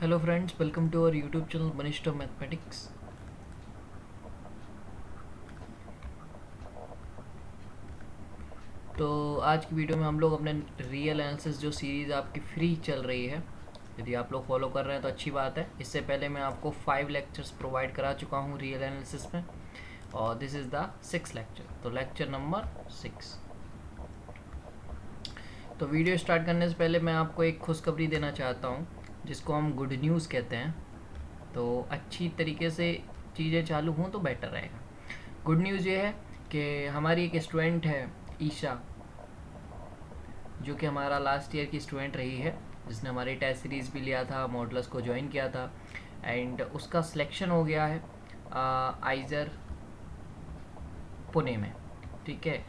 Hello friends, welcome to our YouTube channel Manish mathematics. तो आज की वीडियो में हम लोग अपने रियल एनालिसिस जो सीरीज़ आपकी फ्री चल रही है, यदि आप लोग फॉलो कर रहे हैं तो अच्छी बात है। इससे पहले मैं आपको 5 लेक्चर्स प्रोवाइड करा चुका हूँ रियल एनालिसिस में, और this is the 6th lecture, तो लेक्चर नंबर 6। तो वीडियो स्टार्ट करने से पहले मैं आपको एक खुशखबरी देना चाहता हूँ, जिसको हम गुड न्यूज़ कहते हैं। तो अच्छी तरीके से चीज़ें चालू हों तो बेटर रहेगा। गुड न्यूज़ ये है कि हमारी एक स्टूडेंट है ईशा, जो कि हमारा लास्ट ईयर की स्टूडेंट रही है, जिसने हमारी टेस्ट सीरीज़ भी लिया था, मॉडल्स को ज्वाइन किया था, एंड उसका सिलेक्शन हो गया है आइज़र पुणे में। ठीक है,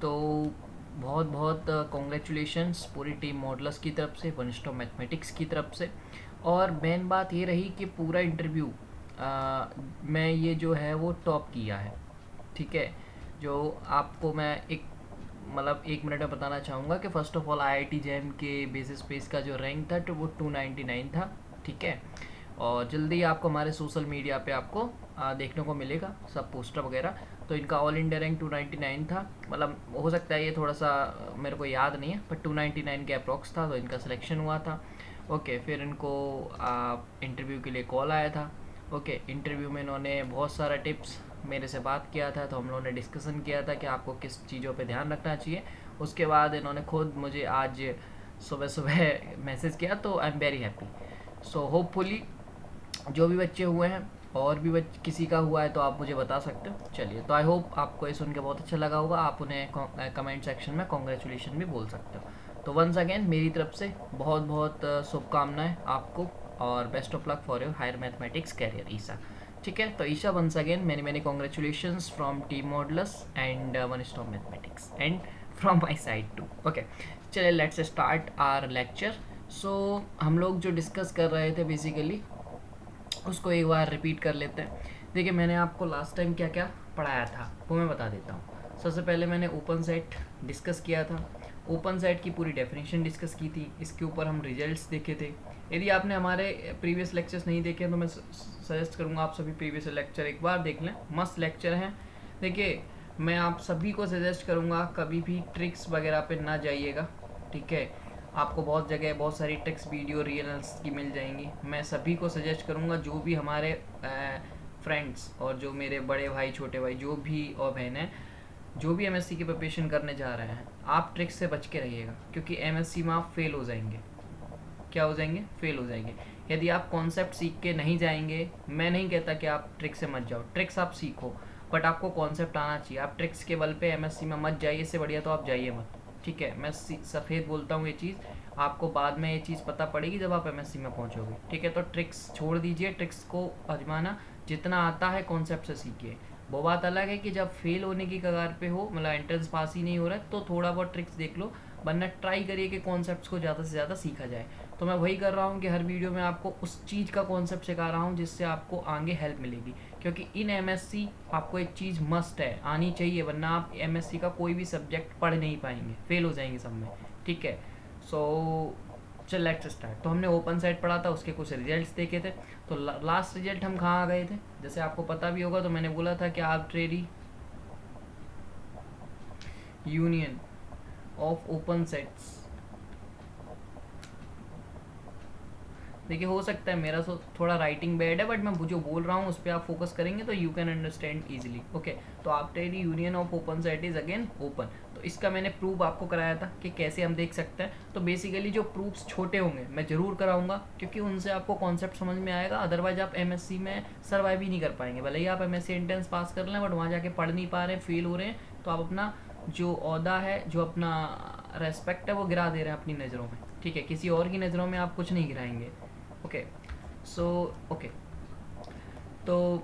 तो बहुत बहुत कॉन्ग्रेचुलेशंस पूरी टीम मॉडल्स की तरफ से, वनिष्ठ मैथमेटिक्स की तरफ से। और मेन बात ये रही कि पूरा इंटरव्यू में ये जो है वो टॉप किया है। ठीक है, जो आपको मैं एक मतलब 1 मिनट में बताना चाहूँगा कि first of all IIT jam के बेसिस पे इसका जो रैंक था तो वो 299 था। ठीक है, और जल्दी आपको हमारे सोशल मीडिया पे आपको देखने को मिलेगा सब पोस्टर वगैरह। तो इनका ऑल इंडिया रैंक 299 था, मतलब हो सकता है ये थोड़ा सा मेरे को याद नहीं है, पर 299 के अप्रॉक्स था, तो इनका सिलेक्शन हुआ था। ओके, फिर इनको इंटरव्यू के लिए कॉल आया था। ओके, इंटरव्यू में इन्होंने बहुत सारा टिप्स मेरे से बात किया था, तो हम लोगों ने डिस्कशन किया था कि आपको किस चीज़ों पे ध्यान रखना चाहिए। उसके बाद इन्होंने खुद मुझे आज सुबह सुबह मैसेज किया, तो I am very happy. So hopefully जो भी बच्चे हुए हैं और भी किसी का हुआ है तो आप मुझे बता सकते हो। चलिए, तो आई होप आपको ये सुन के बहुत अच्छा लगा होगा। आप उन्हें कमेंट सेक्शन में कॉन्ग्रेचुलेशन भी बोल सकते हो। तो वंस अगेन मेरी तरफ से बहुत बहुत शुभकामनाएं आपको, और best of luck for your higher mathematics career Isha. ठीक है, तो Isha once again many many congratulations from team modulus and one stop mathematics and from my side too. Okay, चलिए let's start our lecture. So हम लोग जो discuss कर रहे थे बेसिकली उसको एक बार रिपीट कर लेते हैं। देखिए, मैंने आपको लास्ट टाइम क्या क्या पढ़ाया था वो मैं बता देता हूँ। सबसे पहले मैंने ओपन सेट डिस्कस किया था, ओपन सेट की पूरी डेफिनेशन डिस्कस की थी, इसके ऊपर हम रिजल्ट्स देखे थे। यदि आपने हमारे प्रीवियस लेक्चर्स नहीं देखे तो मैं सजेस्ट करूँगा आप सभी प्रीवियस लेक्चर एक बार देख लें, मस्त लेक्चर हैं। देखिए, मैं आप सभी को सजेस्ट करूँगा कभी भी ट्रिक्स वगैरह पे ना जाइएगा। ठीक है, आपको बहुत जगह बहुत सारी ट्रिक्स वीडियो रियल्स की मिल जाएंगी। मैं सभी को सजेस्ट करूँगा, जो भी हमारे फ्रेंड्स और जो मेरे बड़े भाई छोटे भाई जो भी और बहनें जो भी एमएससी की प्रिपरेशन करने जा रहे हैं, आप ट्रिक्स से बच के रहिएगा, क्योंकि एमएससी में आप फेल हो जाएंगे। क्या हो जाएंगे? फेल हो जाएंगे। यदि आप कॉन्सेप्ट सीख के नहीं जाएंगे, मैं नहीं कहता कि आप ट्रिक से मत जाओ, ट्रिक्स आप सीखो, बट आपको कॉन्सेप्ट आना चाहिए। आप ट्रिक्स के बल पे एमएससी में मत जाइए, इससे बढ़िया तो आप जाइए मत। ठीक है, मैं सफ़ेद बोलता हूँ ये चीज़, आपको बाद में ये चीज़ पता पड़ेगी जब आप एमएससी में पहुँचोगे। ठीक है, तो ट्रिक्स छोड़ दीजिए, ट्रिक्स को आजमाना, जितना आता है कॉन्सेप्ट से सीखिए। वो बात अलग है कि जब फेल होने की कगार पे हो, मतलब एंट्रेंस पास ही नहीं हो रहा है, तो थोड़ा बहुत ट्रिक्स देख लो, वरना ट्राई करिए कि कॉन्सेप्ट्स को ज़्यादा से ज़्यादा सीखा जाए। तो मैं वही कर रहा हूँ कि हर वीडियो में आपको उस चीज़ का कॉन्सेप्ट सिखा रहा हूँ जिससे आपको आगे हेल्प मिलेगी, क्योंकि इन एमएससी आपको एक चीज़ मस्ट है, आनी चाहिए, वरना आप एमएससी का कोई भी सब्जेक्ट पढ़ नहीं पाएंगे, फेल हो जाएंगे सब में। ठीक है, सो चल लेट्स स्टार्ट। तो हमने ओपन साइड पढ़ा था, उसके कुछ रिजल्ट्स देखे थे। तो लास्ट रिजल्ट हम कहाँ आ गए थे, जैसे आपको पता भी होगा, तो मैंने बोला था कि arbitrary union of open sets. देखिए, हो सकता है मेरा थोड़ा राइटिंग बैड है, बट मैं जो बोल रहा हूँ उस पर आप फोकस करेंगे तो you can understand easily. Okay, तो arbitrary union of open set is again open. तो इसका मैंने प्रूफ आपको कराया था कि कैसे हम देख सकते हैं। तो बेसिकली जो प्रूफ्स छोटे होंगे मैं ज़रूर कराऊंगा, क्योंकि उनसे आपको कॉन्सेप्ट समझ में आएगा, अदरवाइज आप एमएससी में सर्वाइव ही नहीं कर पाएंगे। भले ही आप एमएससी एंट्रेंस पास कर लें, बट वहाँ जाके पढ़ नहीं पा रहे हैं, फेल हो रहे हैं, तो आप अपना जो ओहदा है, जो अपना रेस्पेक्ट है, वो गिरा दे रहे हैं अपनी नज़रों में। ठीक है, किसी और की नज़रों में आप कुछ नहीं गिराएंगे। ओके, सो ओके, तो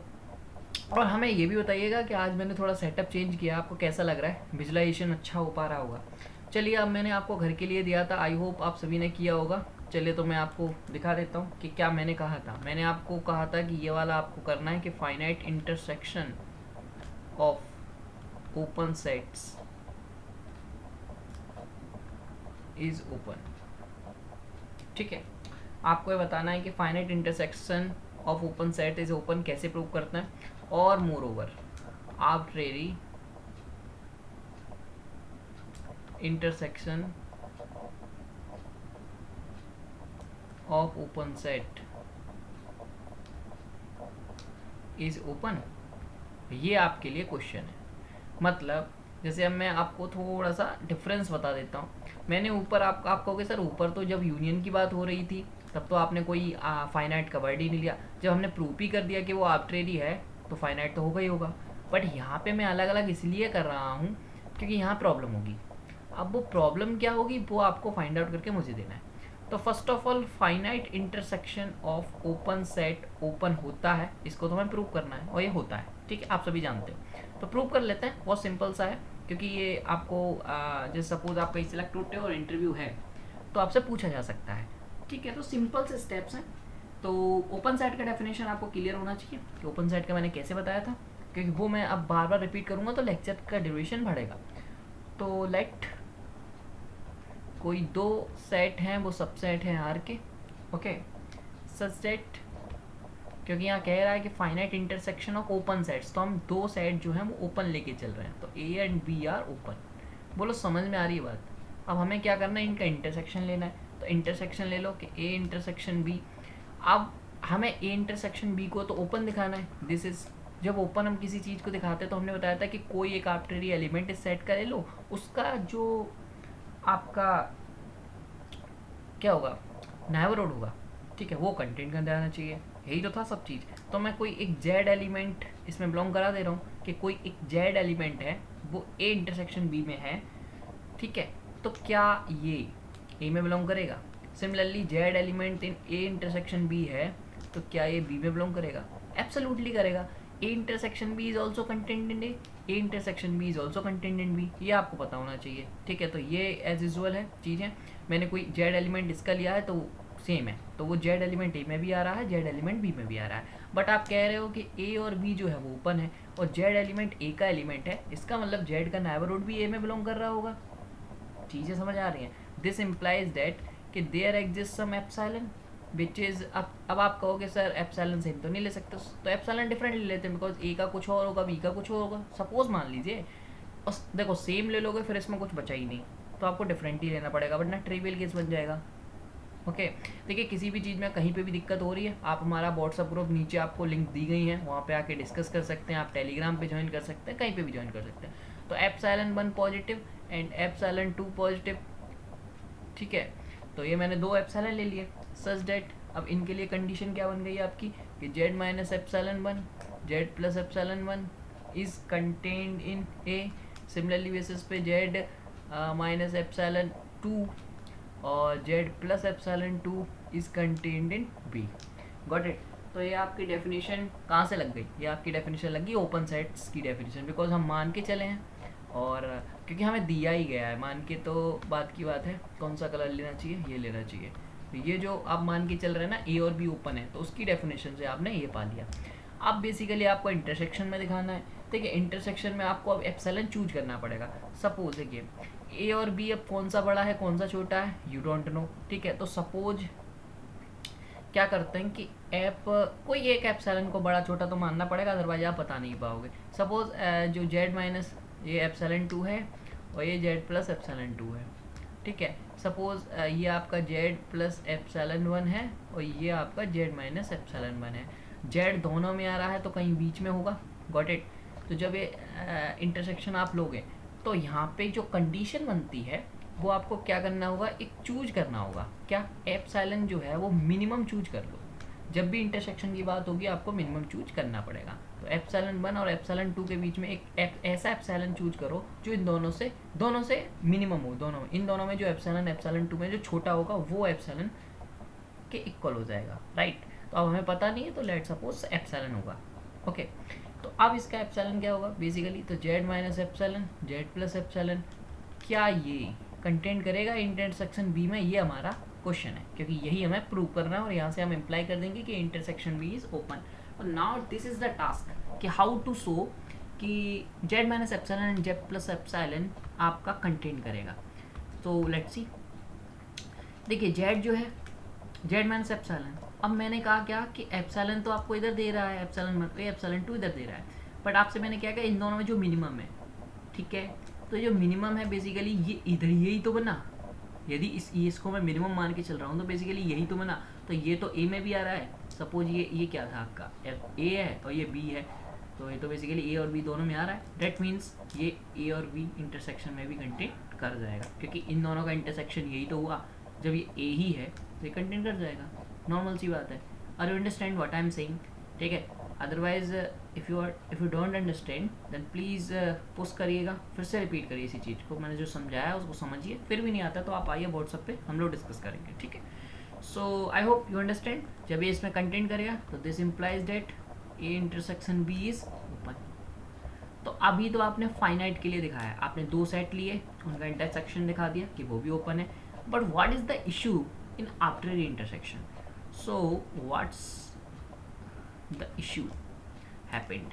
और हमें ये भी बताइएगा कि आज मैंने थोड़ा सेटअप चेंज किया, आपको कैसा लग रहा है, विजुलाइजेशन अच्छा हो पा रहा होगा। चलिए, अब मैंने आपको घर के लिए दिया था, आई होप आप सभी ने किया होगा। चलिए, तो मैं आपको दिखा देता हूँ कि क्या मैंने कहा था। मैंने आपको कहा था कि ये वाला आपको करना है कि finite intersection of open sets is open. ठीक है, आपको ये बताना है कि finite intersection of open set is open कैसे प्रूव करते हैं, और more over arbitrary intersection of open set is open. ये आपके लिए क्वेश्चन है। मतलब जैसे अब मैं आपको थोड़ा सा डिफरेंस बता देता हूँ। मैंने ऊपर आप कहोगे सर ऊपर तो जब यूनियन की बात हो रही थी तब तो आपने कोई फाइनाइट का वर्ड ही नहीं लिया, जब हमने प्रूफ ही कर दिया कि वो आर्बिट्रेरी है तो फाइनाइट तो होगा ही होगा। बट यहाँ पे मैं अलग अलग इसलिए कर रहा हूँ क्योंकि यहाँ प्रॉब्लम होगी। अब वो प्रॉब्लम क्या होगी वो आपको फाइंड आउट करके मुझे देना है। तो first of all finite intersection of open set open होता है, इसको तो हमें प्रूव करना है और ये होता है, ठीक है, आप सभी जानते हो। तो प्रूव कर लेते हैं, बहुत सिंपल सा है, क्योंकि ये आपको जैसे सपोज आप कहीं सिलेक्ट होते हो और इंटरव्यू है तो आपसे पूछा जा सकता है, ठीक है। तो सिंपल से स्टेप्स हैं। तो ओपन सेट का डेफिनेशन आपको क्लियर होना चाहिए कि ओपन सेट का मैंने कैसे बताया था, क्योंकि वो मैं अब बार बार रिपीट करूँगा तो लेक्चर का ड्यूरेशन बढ़ेगा। तो लेट कोई दो सेट हैं वो सबसेट हैं आर के, ओके, सच सेट, क्योंकि यहाँ कह रहा है कि finite intersection of open sets, तो हम दो सेट जो हैं वो ओपन लेके चल रहे हैं, तो A and B are open. बोलो समझ में आ रही है बात। अब हमें क्या करना है, इनका इंटरसेक्शन लेना है। तो इंटरसेक्शन ले लो कि ए इंटरसेक्शन बी। अब हमें ए इंटरसेक्शन बी को तो ओपन दिखाना है। दिस इज जब ओपन हम किसी चीज़ को दिखाते हैं तो हमने बताया था कि कोई एक आर्बिट्रेरी एलिमेंट इस सेट का ले लो, उसका जो आपका क्या होगा, नेबरहुड होगा, ठीक है, वो कंटेंट का अंदर आना चाहिए। यही तो था सब चीज़। तो मैं कोई एक जेड एलिमेंट इसमें बिलोंग करा दे रहा हूँ कि कोई एक जेड एलिमेंट है वो ए इंटरसेक्शन बी में है, ठीक है। तो क्या ये ए में बिलोंग करेगा? Similarly Z element in A intersection B है तो क्या ये बी में बिलोंग करेगा? एब्सोल्युटली करेगा। A intersection B is also content in A intersection B is also content in B, ये आपको पता होना चाहिए, ठीक है। तो ये एज यूजुअल है चीज़ें। मैंने कोई जेड एलिमेंट इसका लिया है तो सेम है, तो वो जेड एलिमेंट ए में भी आ रहा है, जेड एलिमेंट बी में भी आ रहा है। बट आप कह रहे हो कि ए और बी जो है वो ओपन है और जेड एलिमेंट ए का एलिमेंट है, इसका मतलब जेड का नेबरहुड भी ए में बिलोंग कर रहा होगा। चीज़ें समझ आ रही हैं? दिस इम्प्लाइज दैट कि there exist some epsilon which is, अब आप कहोगे सर एप्सिलॉन सेम तो नहीं ले सकते, तो एप्सिलॉन डिफरेंट ले लेते हैं, बिकॉज ए का कुछ और होगा, बी का कुछ और होगा। सपोज मान लीजिए, और देखो सेम ले लोगे फिर इसमें कुछ बचा ही नहीं, तो आपको डिफरेंट ही लेना पड़ेगा, वरना ट्रिवियल केस बन जाएगा। ओके, देखिए किसी भी चीज़ में कहीं पे भी दिक्कत हो रही है, आप हमारा व्हाट्सअप ग्रुप नीचे आपको लिंक दी गई है, वहाँ पे आके डिस्कस कर सकते हैं, आप टेलीग्राम पे ज्वाइन कर सकते हैं, कहीं पे भी ज्वाइन कर सकते हैं। तो epsilon 1 positive and epsilon 2 positive, ठीक है। तो ये मैंने दो एप्सिलॉन ले लिए सच डेट। अब इनके लिए कंडीशन क्या बन गई आपकी कि Z minus epsilon 1 Z plus epsilon 1 is contained in A. Similarly basis पे जेड माइनस एप्सिलॉन 2 और Z plus epsilon 2 is contained in B. Got it? तो ये आपकी डेफिनेशन कहाँ से लग गई? ये आपकी डेफिनेशन लग गई ओपन सेट्स की डेफिनेशन, बिकॉज हम मान के चले हैं और क्योंकि हमें दिया ही गया है मान के, तो बात की बात है कौन सा कलर लेना चाहिए, ये लेना चाहिए। तो ये जो आप मान के चल रहे हैं ना ए और बी ओपन है, तो उसकी डेफिनेशन से आपने ये पा लिया। अब बेसिकली आपको इंटरसेक्शन में दिखाना है। देखिए इंटरसेक्शन में आपको अब एप्सिलॉन चूज करना पड़ेगा। सपोज देखिए ए और बी अब कौन सा बड़ा है कौन सा छोटा है, यू डोंट नो, ठीक है। तो सपोज क्या करते हैं कि कोई एक एप्सिलॉन को बड़ा छोटा तो मानना पड़ेगा, अदरवाइज आप बता नहीं पाओगे। सपोज जो जेड माइनस ये एप्सिलॉन 2 है और ये जेड प्लस एप्सिलॉन 2 है, ठीक है। सपोज ये आपका जेड प्लस एप्सिलॉन 1 है और ये आपका जेड माइनस एप्सिलॉन 1 है। जेड दोनों में आ रहा है तो कहीं बीच में होगा। Got it? तो जब ये इंटरसेक्शन आप लोगे तो यहाँ पे जो कंडीशन बनती है वो आपको क्या करना होगा, एक चूज करना होगा। क्या? एप्सिलॉन जो है वो मिनिमम चूज कर लो। जब भी इंटरसेक्शन की बात होगी आपको मिनिमम चूज करना पड़ेगा। तो एप्सिलॉन 1 और एप्सिलॉन 2 के बीच में एक ऐसा एप्सिलॉन चूज करो जो इन दोनों से मिनिमम हो। दोनों इन दोनों में जो एप्सिलॉन 2 में जो छोटा होगा वो एप्सिलॉन के इक्वल हो जाएगा, राइट। तो अब हमें पता नहीं है तो लेट सपोज एप्सिलॉन होगा, ओके। तो अब इसका एप्सिलॉन क्या होगा बेसिकली, तो Z minus epsilon Z plus epsilon, क्या ये कंटेंट करेगा इंटरसेक्शन बी में? ये हमारा क्वेश्चन है, क्योंकि यही हमें प्रूव करना है और यहाँ से हम इम्प्लाई कर देंगे कि इंटरसेक्शन बी इज ओपन। और now this is the task कि हाउ टू शो कि Z minus epsilon and Z plus epsilon आपका कंटेंट करेगा। तो लेट्स सी। देखिए जेड जो है जेड माइनस एप्सिलॉन। अब मैंने कहा क्या कि एप्सिलॉन तो आपको इधर दे रहा है, एप्सिलॉन 1 एप्सिलॉन 2 इधर दे रहा है, बट आपसे मैंने क्या कहा इन दोनों में जो मिनिमम है, ठीक है, तो जो मिनिमम है बेसिकली ये इधर यही तो बना। यदि इसको मैं मिनिमम मान के चल रहा हूँ तो बेसिकली यही तो बना। तो ये तो ए में भी आ रहा है, सपोज ये क्या था आपका ए है और ये बी है, तो ये तो बेसिकली ए और बी दोनों में आ रहा है। डेट मीन्स ये ए और बी इंटरसेक्शन में भी कंटेन कर जाएगा, क्योंकि इन दोनों का इंटरसेक्शन यही तो हुआ। जब ये ए ही है तो ये कंटेन कर जाएगा, नॉर्मल सी बात है। Are you understand what I am saying? ठीक है, otherwise if you don't understand then please post करिएगा, फिर से रिपीट करिए इसी चीज़ को, मैंने जो समझाया है उसको समझिए। फिर भी नहीं आता तो आप आइए व्हाट्सएप पे, हम लोग डिस्कस करेंगे, ठीक है। So I hope you understand. जब ये इसमें कंटेंट करेगा तो this implies that A intersection B is open. तो अभी तो आपने फाइनाइट के लिए दिखाया, आपने दो सेट लिए, उनका इंटरसेक्शन दिखा दिया कि वो भी ओपन है, but what is the issue in arbitrary intersection? So what's the issue happened?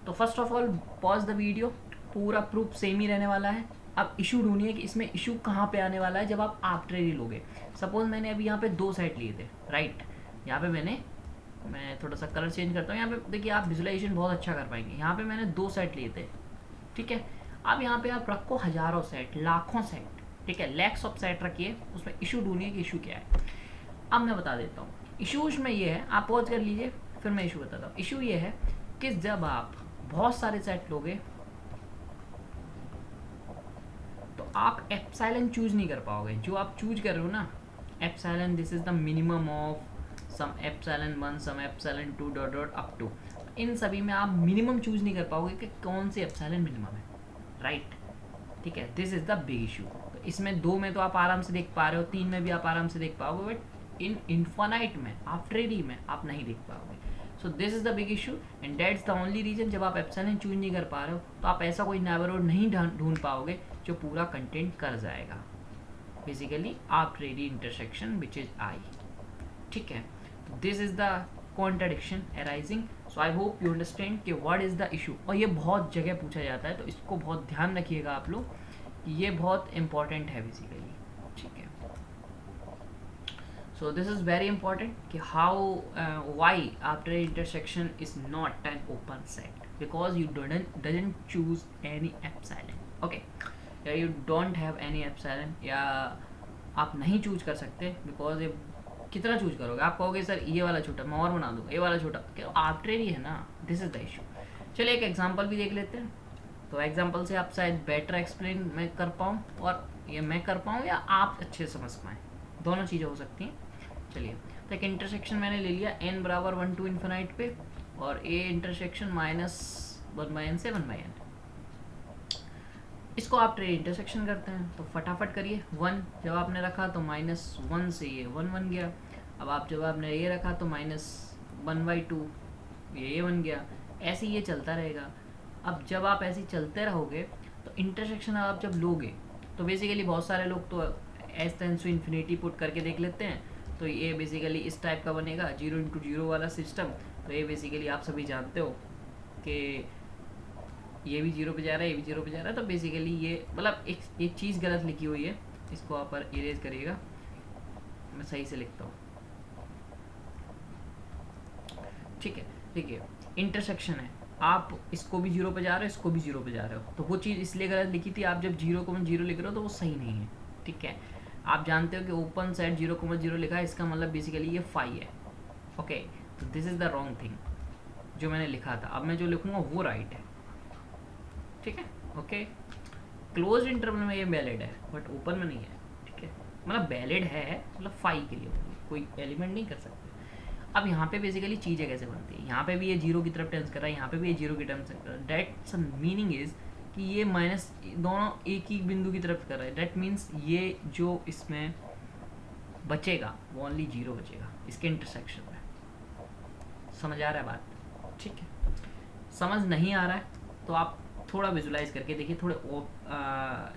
तो first of all pause the video, पूरा प्रूफ सेम ही रहने वाला है। अब इशू ढूंढिए कि इसमें इशू कहाँ पे आने वाला है जब आप आर्बिट्रेरी लोगे। सपोज मैंने अभी यहाँ पे दो सेट लिए थे, राइट। यहाँ पे मैं थोड़ा सा कलर चेंज करता हूँ। यहाँ पे देखिए आप विजुलाइजेशन बहुत अच्छा कर पाएंगे। यहाँ पे मैंने दो सेट लिए थे, ठीक है। अब यहाँ पे आप रखो हज़ारों सेट, लाखों सेट, ठीक है, लैक्स ऑफ सेट रखिए, उसमें इशू ढूंढिए कि इशू क्या है। अब मैं बता देता हूँ इशूज में ये है, आप पॉज कर लीजिए फिर मैं इशू बताता हूँ। इशू ये है कि जब आप बहुत सारे सेट लोगे तो आप एप्सिलॉन चूज नहीं कर पाओगे। जो आप चूज कर रहे हो ना epsilon, this is the minimum of some epsilon 1 some epsilon 2 dot dot up to, इन सभी में आप मिनिमम चूज नहीं कर पाओगे कि कौन सी एप्सिलॉन मिनिमम है, राइट, ठीक है। This is the big issue. तो इसमें दो में तो आप आराम से देख पा रहे हो, तीन में भी आप आराम से देख पाओगे, बट इन इन्फानाइट में, आर्बिट्रेरी में आप नहीं देख पाओगे। So this is the big issue and that's the only reason. जब आप एप्सिलॉन चूज नहीं कर पा रहे हो तो आप ऐसा कोई नेबरहुड नहीं ढूंढ पाओगे जो पूरा कंटेंट कर जाएगा, basically arbitrary intersection which is I, ठीक है। तो this is the contradiction arising. So I hope you understand कि व्हाट इज द इशू। और ये बहुत जगह पूछा जाता है, तो इसको बहुत ध्यान रखिएगा आप लोग, ये बहुत इंपॉर्टेंट है बेसिकली, ठीक है। So this is very important कि how why arbitrary intersection is not an open set, because you doesn't choose any epsilon, okay, या you don't have any epsilon, या आप नहीं चूज कर सकते बिकॉज ये कितना चूज करोगे। आप कहोगे सर ये वाला छोटा, मैं और बना दूंगा, ये वाला छोटा, क्या आर्बिट्रेरी है ना। This is the issue. चलिए एक एग्जांपल भी देख लेते हैं, तो एग्जांपल से आप शायद बेटर एक्सप्लेन मैं कर पाऊँ, और ये मैं कर पाऊँ या आप अच्छे से समझ पाएँ, दोनों चीज़ें हो सकती हैं। चलिए तो एक इंटरसेक्शन मैंने ले लिया n बराबर 1 to इन्फिनाइट पे, और a इंटरसेक्शन -1/n से 1/n। इसको आप ट्रे इंटरसेक्शन करते हैं तो फटाफट करिए। 1 जब आपने रखा तो -1 से ये 1 बन गया। अब आप जब आपने ये रखा तो -1/2 ये बन गया। ऐसे ही ये चलता रहेगा। अब जब आप ऐसे चलते रहोगे तो इंटरसेक्शन आप जब लोगे तो बेसिकली बहुत सारे लोग तो S tends to infinity put करके देख लेते हैं, तो ये बेसिकली इस टाइप का बनेगा 0 × 0 वाला सिस्टम। तो ये बेसिकली आप सभी जानते हो कि ये भी 0 पे जा रहा है, ये भी 0 पे जा रहा है। तो बेसिकली ये मतलब एक चीज़ गलत लिखी हुई है, इसको आप इरेज करिएगा, मैं सही से लिखता हूँ, ठीक है। देखिए इंटरसेक्शन है, आप इसको भी 0 पे जा रहे हो, इसको भी 0 पे जा रहे हो, तो वो चीज़ इसलिए गलत लिखी थी। आप जब 0,0 लिख रहे हो तो वो सही नहीं है, ठीक है। आप जानते हो कि ओपन सेट 0,0 लिखा है, इसका मतलब बेसिकली ये 5 है, ओके। तो this is the wrong thing जो मैंने लिखा था। अब मैं जो लिखूँगा वो राइट है, ठीक है, ओके। क्लोज इंटरवल में ये वैलिड है बट ओपन में नहीं है, ठीक है। मतलब वैलिड है मतलब 5 के लिए, कोई एलिमेंट नहीं कर सकते। अब यहाँ पे बेसिकली चीज़ें कैसे बनती है, यहाँ पे भी ये 0 की तरफ टेंस कर रहा है, यहाँ पे भी ये 0 की टर्म्स कर रहा है। दैट्स मीनिंग इज़ कि ये माइनस दोनों एक ही बिंदु की तरफ कर रहा है। दैट मीन्स ये जो इसमें बचेगा वो ओनली 0 बचेगा इसके इंटरसेक्शन में। समझ आ रहा है बात, ठीक है। समझ नहीं आ रहा है तो आप थोड़ा विजुलाइज करके देखिए, थोड़े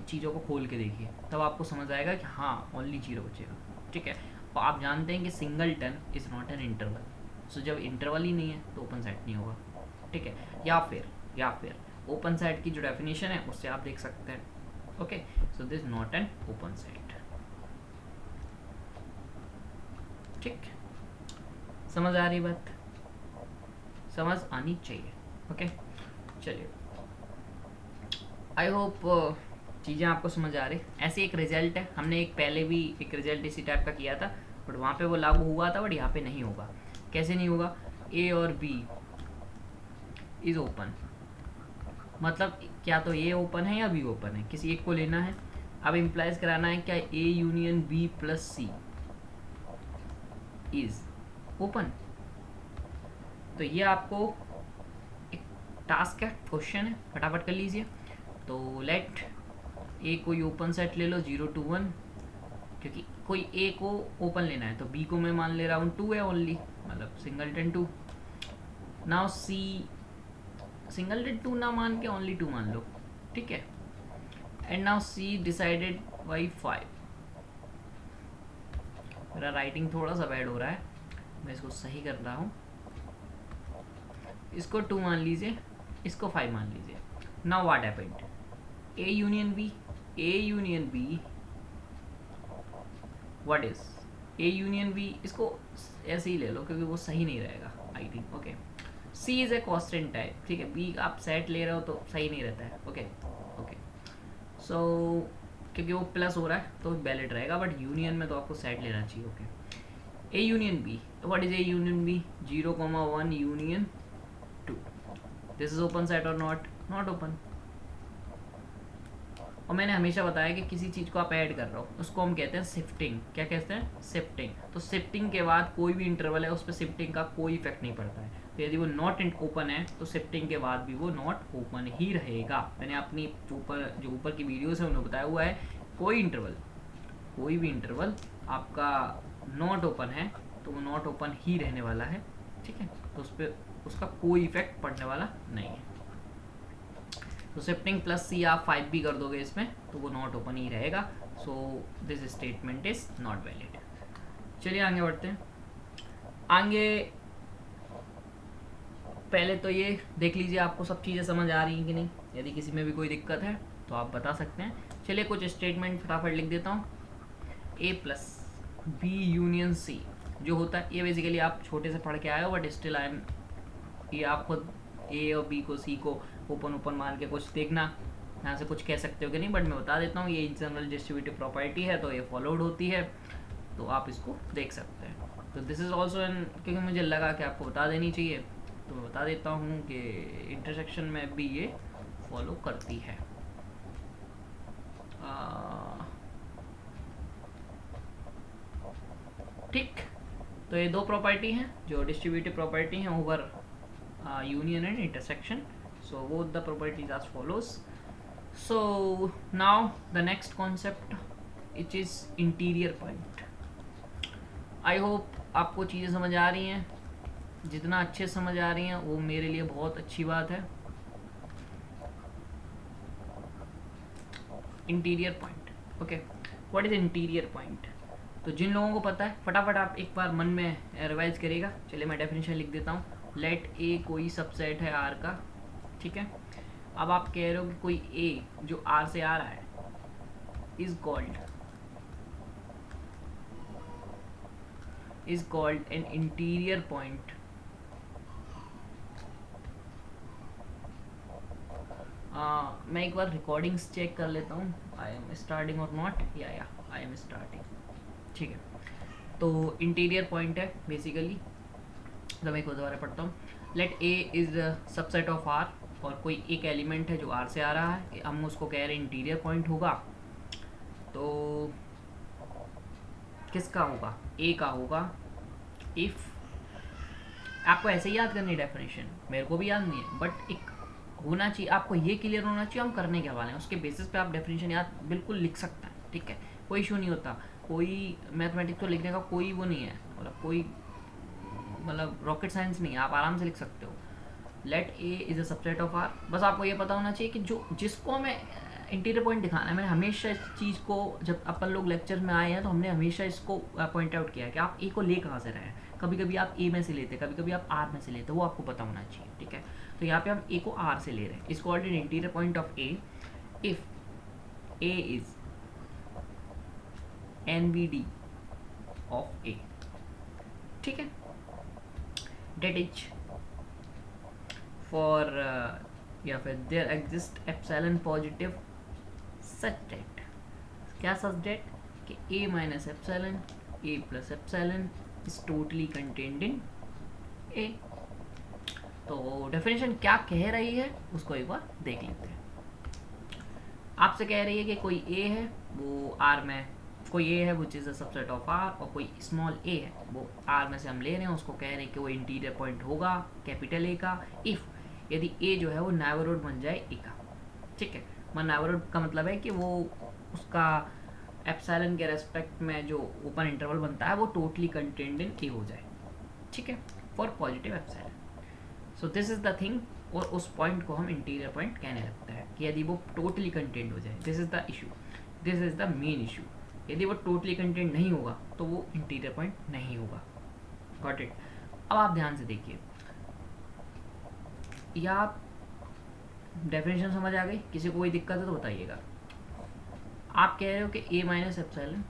चीज़ों को खोल के देखिए, तब आपको समझ आएगा कि हाँ ओनली 0 बचेगा, ठीक है। और आप जानते हैं कि singleton is not an interval, so जब इंटरवल ही नहीं है तो ओपन सेट नहीं होगा, ठीक है। या फिर ओपन सेट की जो डेफिनेशन है उससे आप देख सकते हैं, okay. So this not an open set, ठीक, समझ आ रही बात? समझ आनी चाहिए। ओके, चलिए, आई होप चीज़ें आपको समझ आ रही। ऐसे एक रिजल्ट है, हमने एक पहले भी एक रिजल्ट इसी टाइप का किया था, बट वहाँ पे वो लागू हुआ था, बट यहाँ पे नहीं होगा। कैसे नहीं होगा? ए और बी इज ओपन, मतलब क्या तो ए ओपन है या बी ओपन है, किसी एक को लेना है। अब इम्प्लाइज कराना है क्या A union B plus C is open. तो ये आपको एक टास्क है, क्वेश्चन है, फटाफट कर लीजिए। तो लेट ए कोई ओपन सेट ले लो 0 to 1, क्योंकि कोई ए को ओपन लेना है, तो बी को मैं मान ले रहा हूँ 2 है ओनली, मतलब सिंगलटन 2। नाउ सी सिंगलटन 2 ना मान के ओनली 2 मान लो, ठीक है। And now see decided by 5। मेरा राइटिंग थोड़ा सा बैड हो रहा है, मैं इसको सही कर रहा हूँ। इसको 2 मान लीजिए, इसको 5 मान लीजिए। Now what happened? A union B, A union B what is A union B, इसको ऐसे ही ले लो क्योंकि वो सही नहीं रहेगा I think. Okay, C is a constant type, ठीक है। बी आप सेट ले रहे हो तो सही नहीं रहता है। ओके ओके, सो क्योंकि वो प्लस हो रहा है तो वैलिड रहेगा, बट यूनियन में तो आपको सेट लेना चाहिए। Okay, A union B, what is A union B? 0,1 union 2, this is open set और नॉट? Not open. और मैंने हमेशा बताया कि किसी चीज़ को आप ऐड कर रहे हो उसको हम कहते हैं शिफ्टिंग। क्या कहते हैं? शिफ्टिंग। तो शिफ्टिंग के बाद कोई भी इंटरवल है उस पर शिफ्टिंग का कोई इफेक्ट नहीं पड़ता है। तो यदि वो नॉट ओपन है तो शिफ्टिंग के बाद भी वो नॉट ओपन ही रहेगा। मैंने अपनी जो ऊपर की वीडियोस है उन्हें बताया हुआ है, कोई भी इंटरवल आपका नॉट ओपन है तो वो नॉट ओपन ही रहने वाला है, ठीक है। तो उस पर उसका कोई इफेक्ट पड़ने वाला नहीं है। तो शिफ्टिंग प्लस सी आप 5 भी कर दोगे इसमें तो वो नॉट ओपन ही रहेगा। So this statement is not valid. चलिए आगे बढ़ते हैं। आगे पहले तो ये देख लीजिए आपको सब चीज़ें समझ आ रही हैं कि नहीं। यदि किसी में भी कोई दिक्कत है तो आप बता सकते हैं। चलिए कुछ स्टेटमेंट फटाफट लिख देता हूँ। ए प्लस बी यूनियन सी जो होता है, ये बेसिकली आप छोटे से पढ़ के आए हो, बट स्टिल आई एम, ये आप खुद ए और बी को सी को ओपन मान के कुछ देखना, यहाँ से कुछ कह सकते हो कि नहीं, बट मैं बता देता हूँ। ये जनरल डिस्ट्रीब्यूटिव प्रॉपर्टी है तो ये फॉलोड होती है, तो आप इसको देख सकते हैं। तो दिस इज़ ऑल्सो एन, क्योंकि मुझे लगा कि आपको बता देनी चाहिए तो मैं बता देता हूँ कि इंटरसेक्शन में भी ये फॉलो करती है। ठीक, तो ये दो प्रॉपर्टी हैं जो डिस्ट्रीब्यूटिव प्रॉपर्टी हैं over union and intersection. So both the properties as follows. So now the next concept, which is interior point. I hope आपको चीज़ें समझ आ रही हैं। जितना अच्छे समझ आ रही हैं वो मेरे लिए बहुत अच्छी बात है। Interior point, okay, what is interior point? तो जिन लोगों को पता है फटाफट आप एक बार मन में रिवाइज करिएगा। चलिए मैं डेफिनेशन लिख देता हूँ। लेट ए कोई सबसेट है आर का, ठीक है। अब आप कह रहे हो कि कोई ए जो आर से आ रहा है is called an interior point मैं एक बार रिकॉर्डिंग्स चेक कर लेता हूँ, आई एम स्टार्टिंग और नॉट, या आई एम स्टार्टिंग, ठीक है। तो इंटीरियर पॉइंट है बेसिकली, तो मैं एक दोबारा पढ़ता हूँ। Let A is subset of R, और कोई एक एलिमेंट है जो आर से आ रहा है, हम उसको कह रहे हैं इंटीरियर पॉइंट होगा। तो किसका होगा? ए का होगा इफ, आपको ऐसे ही याद करनी डेफिनेशन, मेरे को भी याद नहीं है, बट एक होना चाहिए आपको, ये क्लियर होना चाहिए हम करने के वाले हैं, उसके बेसिस पे आप डेफिनेशन याद बिल्कुल लिख सकते हैं, ठीक है। कोई इशू नहीं होता, कोई मैथमेटिक्स को लिखने का कोई वो नहीं है, मतलब रॉकेट साइंस नहीं है, आप आराम से लिख सकते हो। Let A is a subset of R, बस आपको ये पता होना चाहिए कि जिसको हमें इंटीरियर पॉइंट दिखाना है। मैंने हमेशा इस चीज़ को, जब अपन लोग लेक्चर में आए हैं तो हमने हमेशा इसको पॉइंट आउट किया है कि आप ए को ले कहाँ से रहे हैं। कभी कभी आप ए में से लेते, कभी कभी आप आर में से लेते, वो आपको पता होना चाहिए, ठीक है। तो यहाँ पे हम ए को आर से ले रहे हैं, इसको already interior point of A if A is NVD of A, ठीक है, डेट इज फॉर या फिर there exist epsilon positive such that, क्या सच डेट कि A minus epsilon A plus epsilon is totally contained in A. तो definition क्या कह रही है उसको एक बार देख लेते हैं। आपसे कह रही है कि कोई ए है वो आर में, कोई ए है which is a subset of R, और कोई स्मॉल ए है वो आर में से हम ले रहे हैं, उसको कह रहे हैं कि वो इंटीरियर पॉइंट होगा कैपिटल ए का इफ़ यदि ए जो है वो नेबरहुड बन जाए ए का। ठीक है, नेबरहुड का मतलब है कि वो उसका एप्सिलॉन के रेस्पेक्ट में जो ओपन इंटरवल बनता है वो टोटली कंटेन्ड इन ए हो जाए। ठीक है, for positive epsilon. So this is the thing, और उस पॉइंट को हम इंटीरियर पॉइंट कहने लगता है कि यदि वो टोटली कंटेन्ड हो जाए। This is the issue, this is the main issue. यदि वो टोटली कंटेन्ड नहीं होगा तो वो इंटीरियर पॉइंट नहीं होगा। Got it. अब आप ध्यान से देखिए, या आप डेफिनेशन समझ आ गई? किसी को कोई दिक्कत है तो बताइएगा। आप कह रहे हो कि A minus epsilon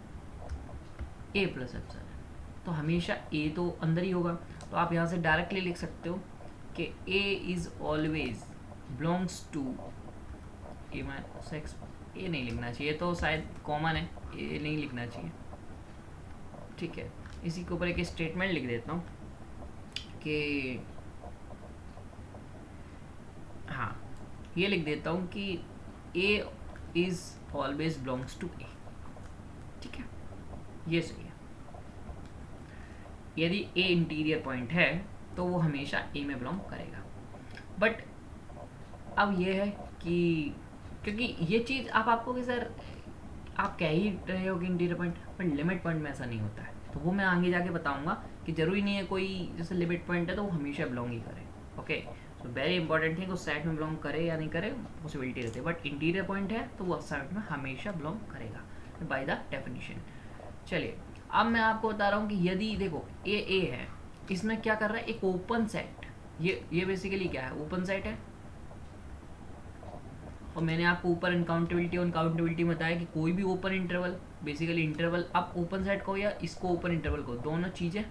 A plus epsilon, तो हमेशा ए तो अंदर ही होगा, तो आप यहाँ से डायरेक्टली लिख सकते हो कि A is always belongs to A minus X. A नहीं लिखना चाहिए, तो शायद कॉमन है, ए नहीं लिखना चाहिए। ठीक है, इसी के ऊपर एक स्टेटमेंट लिख देता हूँ कि हाँ, ये लिख देता हूँ कि A is always belongs to ए। ठीक है, ये सही है। यदि ए इंटीरियर पॉइंट है तो वो हमेशा ए में बिलोंग करेगा। बट अब ये है कि क्योंकि ये चीज़ आप आपको कि सर आप कह ही रहे हो कि interior point, but limit point में ऐसा नहीं होता है, तो वो मैं आगे जाके बताऊंगा कि ज़रूरी नहीं है कोई जैसे लिमिट पॉइंट है तो वो हमेशा बिलोंग ही करे। Okay, so very important thing, उस सेट में बिलोंग करे या नहीं करे पॉसिबिलिटी रहती है, बट इंटीरियर पॉइंट है तो वो उस सेट में हमेशा बिलोंग करेगा बाय द डेफिनेशन। चलिए, अब मैं आपको बता रहा हूँ कि यदि देखो ए है, इसमें क्या कर रहा है, एक ओपन सेट, ये बेसिकली क्या है, ओपन सेट है। और मैंने आपको ऊपर अनकाउंटेबिलिटी बताया कि कोई भी ओपन इंटरवल, बेसिकली इंटरवल, आप ओपन सेट को या इसको ओपन इंटरवल को, दोनों चीज़ें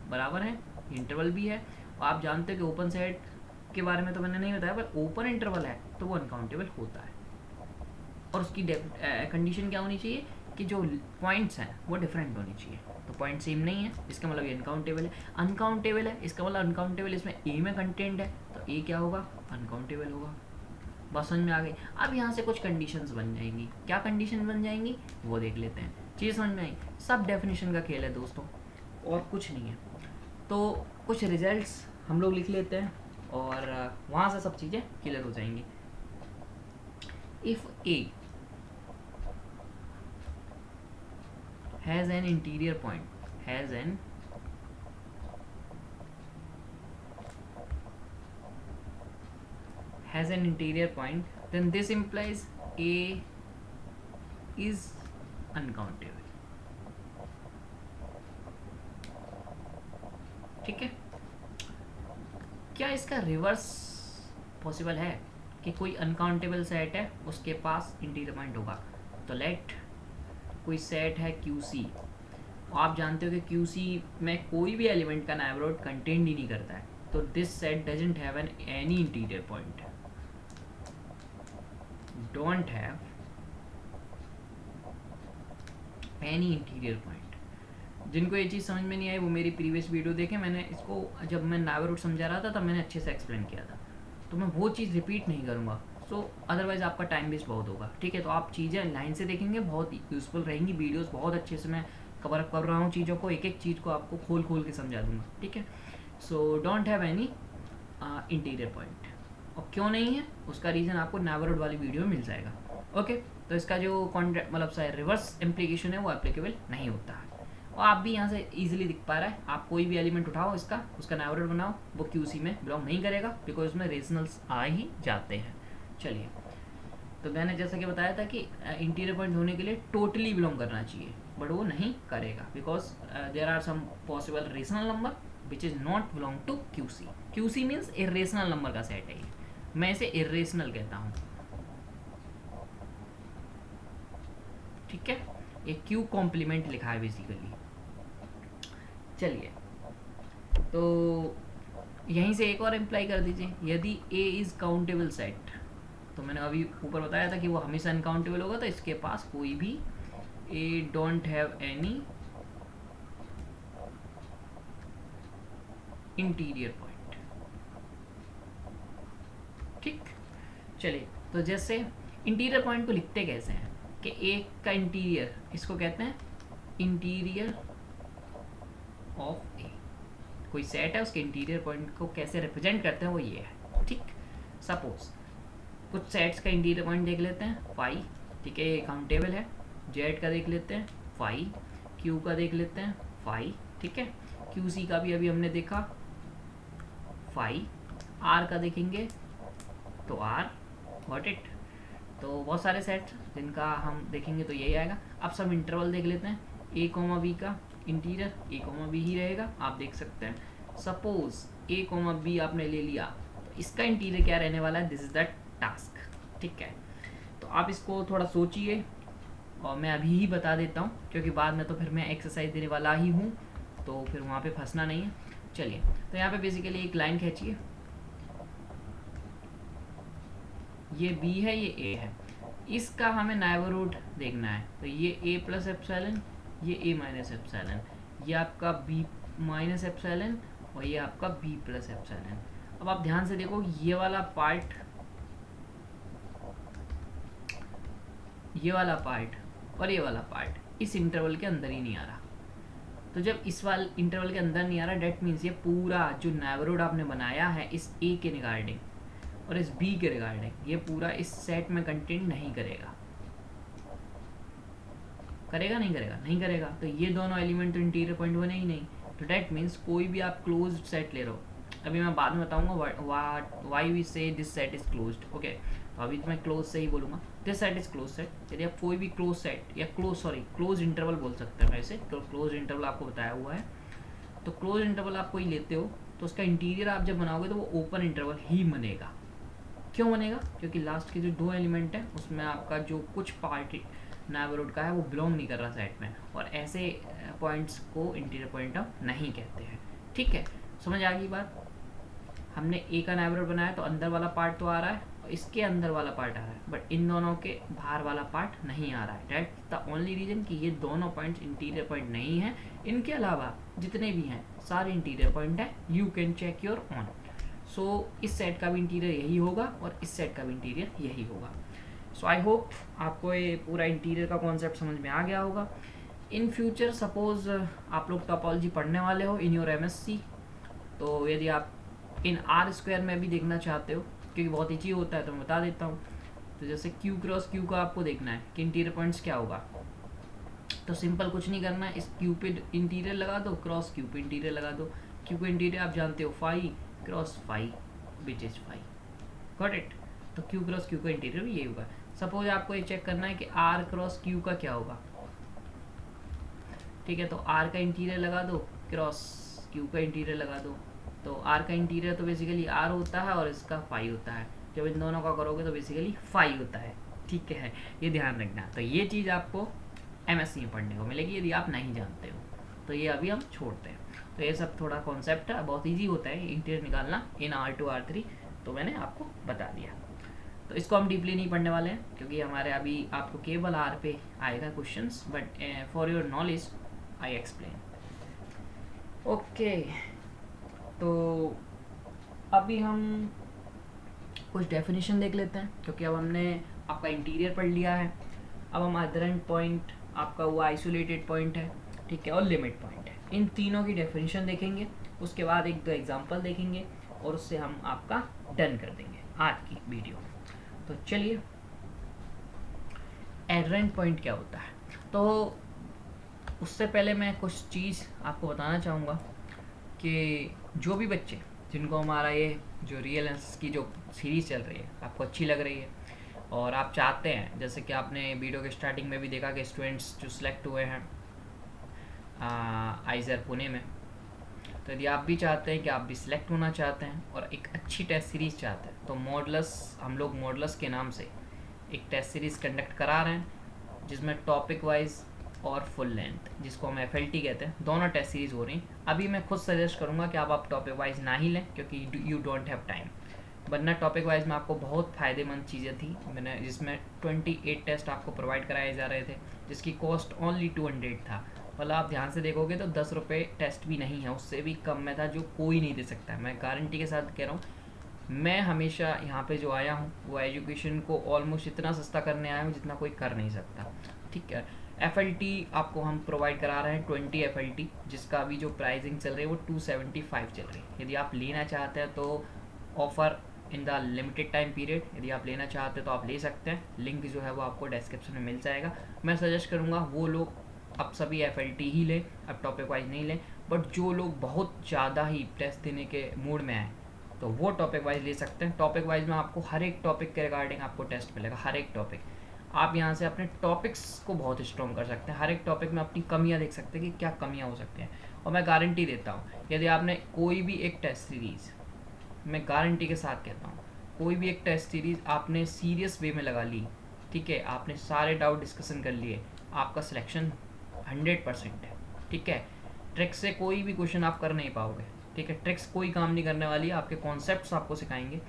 बराबर हैं, इंटरवल भी है। और आप जानते हो कि ओपन सेट के बारे में तो मैंने नहीं बताया, पर ओपन इंटरवल है तो वो अनकाउंटेबल होता है। और उसकी कंडीशन क्या होनी चाहिए कि जो पॉइंट्स हैं वो डिफरेंट होनी चाहिए। तो पॉइंट सेम नहीं है, इसका मतलब ये अनकाउंटेबल है। अनकाउंटेबल है, इसका मतलब अनकाउंटेबल इसमें ए में कंटेंट है, तो ए क्या होगा, अनकाउंटेबल होगा। बस समझ में आ गई। अब यहाँ से कुछ कंडीशंस बन जाएंगी। क्या कंडीशन बन जाएंगी वो देख लेते हैं। चीज़ समझ में आई? सब डेफिनेशन का खेल है दोस्तों, और कुछ नहीं है। तो कुछ रिजल्ट्स हम लोग लिख लेते हैं और वहाँ से सब चीज़ें क्लियर हो जाएंगी। If A has an interior point, has an interior point, then this implies A is uncountable। ठीक है, क्या इसका रिवर्स पॉसिबल है कि कोई अनकाउंटेबल सेट है उसके पास इंटीरियर पॉइंट होगा? तो लेट कोई सेट है QC, आप जानते हो कि QC में कोई भी एलिमेंट का नेबरहुड कंटेंट ही नहीं करता है, तो this set doesn't have an any interior point, don't have any interior point. जिनको ये चीज़ समझ में नहीं आई वो मेरी प्रीवियस वीडियो देखें, मैंने इसको जब मैं नेबरहुड समझा रहा था तब मैंने अच्छे से एक्सप्लेन किया था, तो मैं वो चीज़ रिपीट नहीं करूँगा। सो अदरवाइज़ आपका टाइम वेस्ट बहुत होगा। ठीक है, तो आप चीज़ें लाइन से देखेंगे, बहुत यूज़फुल रहेंगी वीडियोस, बहुत अच्छे से मैं कवर अप कर रहा हूँ चीज़ों को, एक एक चीज़ को आपको खोल खोल के समझा दूँगा। ठीक है, so don't have any interior point. और क्यों नहीं है उसका रीज़न आपको नेबरहुड वाली वीडियो में मिल जाएगा। ओके, तो इसका जो कॉन्ट्रैक्ट मतलब सा रिवर्स इम्प्लीकेशन है वो एप्लीकेबल नहीं होता है। और आप भी यहाँ से इजीली दिख पा रहा है, आप कोई भी एलिमेंट उठाओ उसका नेबरहुड बनाओ, वो QC में बिलोंग नहीं करेगा बिकॉज उसमें रेशनल्स आ ही जाते हैं। चलिए, तो मैंने जैसा कि बताया था कि इंटीरियर पॉइंट होने के लिए टोटली बिलोंग करना चाहिए, बट वो नहीं करेगा because there are some possible rational number which is not belong to QC। QC means irrational number का सेट है ये, मैं इसे इरेशनल कहता हूँ। ठीक है, ये Q कॉम्प्लीमेंट लिखा है बेसिकली। चलिए, तो यहीं से एक और इम्प्लाई कर दीजिए, यदि ए इज़ काउंटेबल सेट, तो मैंने अभी ऊपर बताया था कि वो हमेशा अनकाउंटेबल होगा, तो इसके पास कोई भी A don't have any interior point. ठीक, चलिए, तो जैसे इंटीरियर पॉइंट को लिखते कैसे हैं कि एक का इंटीरियर, इसको कहते हैं इंटीरियर ऑफ ए। कोई सेट है, उसके इंटीरियर पॉइंट को कैसे रिप्रेजेंट करते हैं वो ये है। ठीक, सपोज कुछ सेट्स का इंटीरियर पॉइंट देख लेते हैं फाई, ठीक है, ये काउंटेबल है। जेड का देख लेते हैं फाई, क्यू का देख लेते हैं फाई, ठीक है, क्यू सी का भी अभी हमने देखा फाई, आर का देखेंगे तो आर, गॉट इट। तो बहुत सारे सेट जिनका हम देखेंगे तो यही आएगा। अब सब इंटरवल देख लेते हैं, ए कोमा बी का इंटीरियर ए कोमा बी ही रहेगा, आप देख सकते हैं। सपोज ए कोमा बी आपने ले लिया, तो इसका इंटीरियर क्या रहने वाला है, दिस इज द टास्क। ठीक है, तो आप इसको थोड़ा सोचिए और मैं अभी ही बता देता हूँ, क्योंकि बाद में तो फिर मैं एक्सरसाइज देने वाला ही हूँ, तो फिर वहाँ पे फंसना नहीं है। चलिए, तो यहाँ पे बेसिकली एक लाइन खींचिए, ये बी है, ये ए है, इसका हमें नाइबरहुड देखना है। तो ये ए प्लस एप्सिलॉन, ये ए माइनस एप्सिलॉन, ये आपका बी माइनस एप्सिलॉन और ये आपका बी प्लस एप्सिलॉन। अब आप ध्यान से देखो, ये वाला पार्ट, ये वाला पार्ट और ये वाला पार्ट इस इंटरवल के अंदर ही नहीं आ रहा। तो जब इस वाले इंटरवल के अंदर नहीं आ रहा, डेट मीन्स ये पूरा जो नाइबरहुड आपने बनाया है इस ए के रिगार्डिंग और इस बी के रिगार्डिंग, ये पूरा इस सेट में कंटेंट नहीं करेगा। करेगा नहीं करेगा, नहीं करेगा, तो ये दोनों एलिमेंट तो इंटीरियर पॉइंट बने ही नहीं। तो डेट मीन्स कोई भी आप क्लोज्ड सेट ले रहे हो, अभी मैं बाद में बताऊंगा व्हाई वी से this set is closed. Okay, तो अभी मैं क्लोज से ही बोलूंगा, this set is close set. यदि आप कोई भी क्लोज सेट या क्लोज इंटरवल बोल सकते हैं वैसे, तो क्लोज इंटरवल आपको बताया हुआ है। तो क्लोज इंटरवल आप कोई लेते हो तो उसका इंटीरियर आप जब बनाओगे तो वो ओपन इंटरवल ही बनेगा। क्यों बनेगा? क्योंकि लास्ट के जो दो एलिमेंट है उसमें आपका जो कुछ पार्ट नाइबरहुड का है वो बिलोंग नहीं कर रहा सेट में, और ऐसे पॉइंट्स को इंटीरियर पॉइंट नहीं कहते हैं। ठीक है, समझ आ गई बात। हमने ए का नाइबरहुड बनाया तो अंदर वाला पार्ट तो आ रहा है और इसके अंदर वाला पार्ट आ रहा है, बट इन दोनों के बाहर वाला पार्ट नहीं आ रहा है। दैट्स द ओनली रीजन कि ये दोनों पॉइंट्स इंटीरियर पॉइंट नहीं है। इनके अलावा जितने भी हैं सारे इंटीरियर पॉइंट हैं, you can check your own. So इस सेट का भी इंटीरियर यही होगा और इस सेट का भी इंटीरियर यही होगा। सो आई होप आपको ये पूरा इंटीरियर का कॉन्सेप्ट समझ में आ गया होगा। इन फ्यूचर सपोज आप लोग टोपोलॉजी पढ़ने वाले हो इन योर एमएससी, तो यदि आप इन आर स्क्वायर में भी देखना चाहते हो, क्योंकि बहुत ईजी होता है तो मैं बता देता हूँ। तो जैसे क्यू क्रॉस क्यू का आपको देखना है कि इंटीरियर पॉइंट्स क्या होगा, तो सिंपल कुछ नहीं करना है, इस क्यू पे इंटीरियर लगा दो, क्रॉस क्यू पे इंटीरियर लगा दो। क्यू पे इंटीरियर आप जानते हो phi cross phi which is phi, got it. तो क्यू क्रॉस क्यू का इंटीरियर भी यही होगा। सपोज आपको ये चेक करना है कि आर क्रॉस क्यू का क्या होगा, ठीक है, तो आर का इंटीरियर लगा दो, क्रॉस क्यू का इंटीरियर लगा दो। तो आर का इंटीरियर तो बेसिकली आर होता है और इसका फाई होता है, जब इन दोनों का करोगे तो बेसिकली फाई होता है। ठीक है, ये ध्यान रखना। तो ये चीज़ आपको एमएससी में पढ़ने को मिलेगी यदि आप नहीं जानते हो, तो ये अभी हम छोड़ते हैं। तो ये सब थोड़ा कॉन्सेप्ट है, बहुत ईजी होता है इंटीरियर निकालना इन R2 R3, तो मैंने आपको बता दिया। तो इसको हम डीपली नहीं पढ़ने वाले हैं क्योंकि हमारे अभी आपको केवल आर पे आएगा questions, but for your knowledge I explain. Okay, तो अभी हम कुछ डेफिनेशन देख लेते हैं, क्योंकि अब हमने आपका इंटीरियर पढ़ लिया है। अब हम अदर एंड पॉइंट, आपका वो आइसोलेटेड पॉइंट है, ठीक है, और लिमिट पॉइंट है, इन तीनों की डेफिनेशन देखेंगे। उसके बाद एक दो एग्जांपल देखेंगे और उससे हम आपका डन कर देंगे आज की वीडियो। तो चलिए, एडरेंट पॉइंट क्या होता है, तो उससे पहले मैं कुछ चीज़ आपको बताना चाहूँगा कि जो भी बच्चे जिनको हमारा ये जो रियल एनालिसिस की जो सीरीज़ चल रही है आपको अच्छी लग रही है और आप चाहते हैं, जैसे कि आपने वीडियो के स्टार्टिंग में भी देखा कि स्टूडेंट्स जो सिलेक्ट हुए हैं आइजर पुणे में, तो यदि आप भी चाहते हैं कि आप भी सिलेक्ट होना चाहते हैं और एक अच्छी टेस्ट सीरीज़ चाहते हैं, तो मॉडलस, हम लोग मॉडलस के नाम से एक टेस्ट सीरीज़ कंडक्ट करा रहे हैं जिसमें टॉपिक वाइज और फुल लेंथ, जिसको हम FLT कहते हैं, दोनों टेस्ट सीरीज हो रही हैं। अभी मैं खुद सजेस्ट करूँगा कि आप टॉपिक वाइज ना ही लें, क्योंकि यू डोंट हैव टाइम, वरना टॉपिक वाइज में आपको बहुत फ़ायदेमंद चीज़ें थी मैंने, जिसमें 28 टेस्ट आपको प्रोवाइड कराए जा रहे थे, जिसकी कॉस्ट ओनली 200 था। मतलब आप ध्यान से देखोगे तो 10 रुपये टेस्ट भी नहीं है, उससे भी कम में था, जो कोई नहीं दे सकता है। मैं गारंटी के साथ कह रहा हूँ, मैं हमेशा यहाँ पे जो आया हूँ वो एजुकेशन को ऑलमोस्ट इतना सस्ता करने आया हूँ जितना कोई कर नहीं सकता। ठीक है, FLT आपको हम प्रोवाइड करा रहे हैं 20 FLT, जिसका अभी जो प्राइसिंग चल रही है वो 275 चल रही है। यदि आप लेना चाहते हैं तो offer in the limited time period, यदि आप लेना चाहते हैं तो आप ले सकते हैं। लिंक जो है वो आपको डिस्क्रिप्शन में मिल जाएगा। मैं सजेस्ट करूँगा वो लोग अब सभी FLT ही लें, अब टॉपिक वाइज नहीं लें। बट जो लोग बहुत ज़्यादा ही टेस्ट देने के मूड में आए तो वो टॉपिक वाइज ले सकते हैं। टॉपिक वाइज में आपको हर एक टॉपिक के रिगार्डिंग आपको टेस्ट मिलेगा, हर एक टॉपिक। आप यहाँ से अपने टॉपिक्स को बहुत स्ट्रॉन्ग कर सकते हैं, हर एक टॉपिक में अपनी कमियाँ देख सकते हैं कि क्या कमियाँ हो सकती हैं। और मैं गारंटी देता हूँ, यदि आपने कोई भी एक टेस्ट सीरीज़, मैं गारंटी के साथ कहता हूँ, कोई भी एक टेस्ट सीरीज़ आपने सीरियस वे में लगा ली, ठीक है, आपने सारे डाउट डिस्कशन कर लिए, आपका सिलेक्शन 100% है। ठीक है, ट्रिक्स से कोई भी क्वेश्चन आप कर नहीं पाओगे। ठीक है, ट्रिक्स कोई काम नहीं करने वाली है, आपके कॉन्सेप्ट्स आपको सिखाएंगे।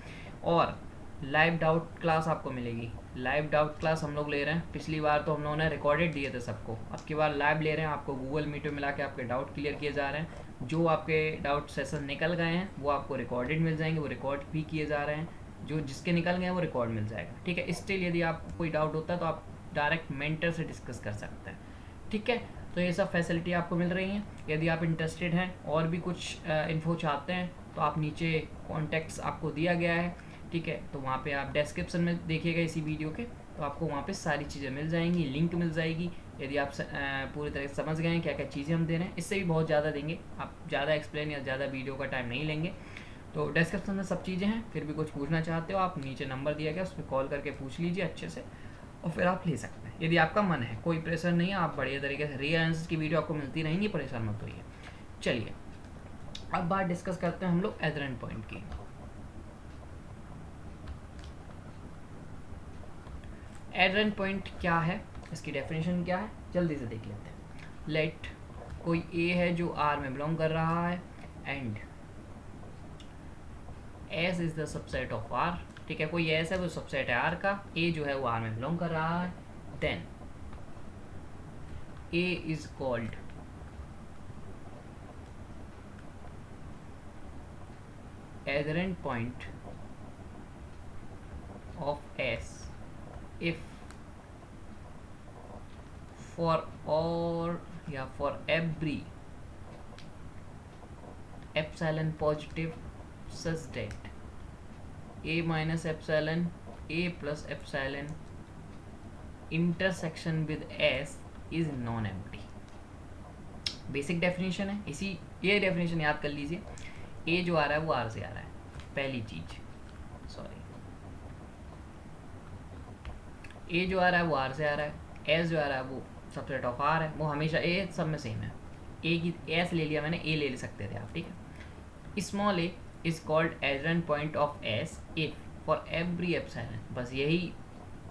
और लाइव डाउट क्लास आपको मिलेगी। लाइव डाउट क्लास हम लोग ले रहे हैं, पिछली बार तो हम लोगों ने रिकॉर्डेड दिए थे सबको, अब की बार लाइव ले रहे हैं। आपको गूगल मीट में मिला के आपके डाउट क्लियर किए जा रहे हैं। जो आपके डाउट सेशन निकल गए हैं वो आपको रिकॉर्डेड मिल जाएंगे, वो रिकॉर्ड भी किए जा रहे हैं। जो जिसके निकल गए हैं वो रिकॉर्ड मिल जाएगा। ठीक है, स्टिल यदि आपको कोई डाउट होता है तो आप डायरेक्ट मेंटर से डिस्कस कर सकते हैं। ठीक है, तो ये सब फैसिलिटी आपको मिल रही हैं। यदि आप इंटरेस्टेड हैं और भी कुछ इन्फो चाहते हैं तो आप नीचे कॉन्टैक्ट्स आपको दिया गया है। ठीक है, तो वहाँ पे आप डिस्क्रिप्शन में देखिएगा इसी वीडियो के, तो आपको वहाँ पे सारी चीज़ें मिल जाएंगी, लिंक मिल जाएगी। यदि आप पूरी तरह से समझ गए हैं क्या क्या चीज़ें हम दे रहे हैं, इससे भी बहुत ज़्यादा देंगे, आप ज़्यादा एक्सप्लेन या ज़्यादा वीडियो का टाइम नहीं लेंगे। तो डिस्क्रिप्शन में सब चीज़ें हैं। फिर भी कुछ पूछना चाहते हो आप, नीचे नंबर दिया गया, उस पर कॉल करके पूछ लीजिए अच्छे से, और फिर आप ले सकते हैं यदि आपका मन है। कोई प्रेशर नहीं है, आप बढ़िया तरीके से रियल आंसर्स की वीडियो आपको मिलती रहेंगी, परेशान मत होइए। चलिए अब बात डिस्कस करते हैं हम लोग एडरेंट पॉइंट की। एडरेंट पॉइंट क्या है, इसकी डेफिनेशन क्या है, जल्दी से देख लेते हैं। लेट कोई ए है जो आर में बिलोंग कर रहा है, and S is the subset of R. ठीक है, कोई एस है वो सबसेट है आर का, ए जो है वो आर में बिलोंग कर रहा है। Then A is called adherent point of S if for all या for every epsilon positive such that A minus epsilon A plus epsilon intersection with S is non-empty। Basic definition है, इसी ये definition याद कर लीजिए। ए जो आ रहा है वो आर से आ रहा है, पहली चीज, सॉरी, ए जो आ रहा है वो आर से आ रहा है, एस जो आ रहा है वो सबसेट ऑफ आर है, वो हमेशा ए सब में सेम है। ए की एस ले लिया मैंने, ए ले सकते थे आप। ठीक है, small a is called adherent point of S if for every epsilon. बस यही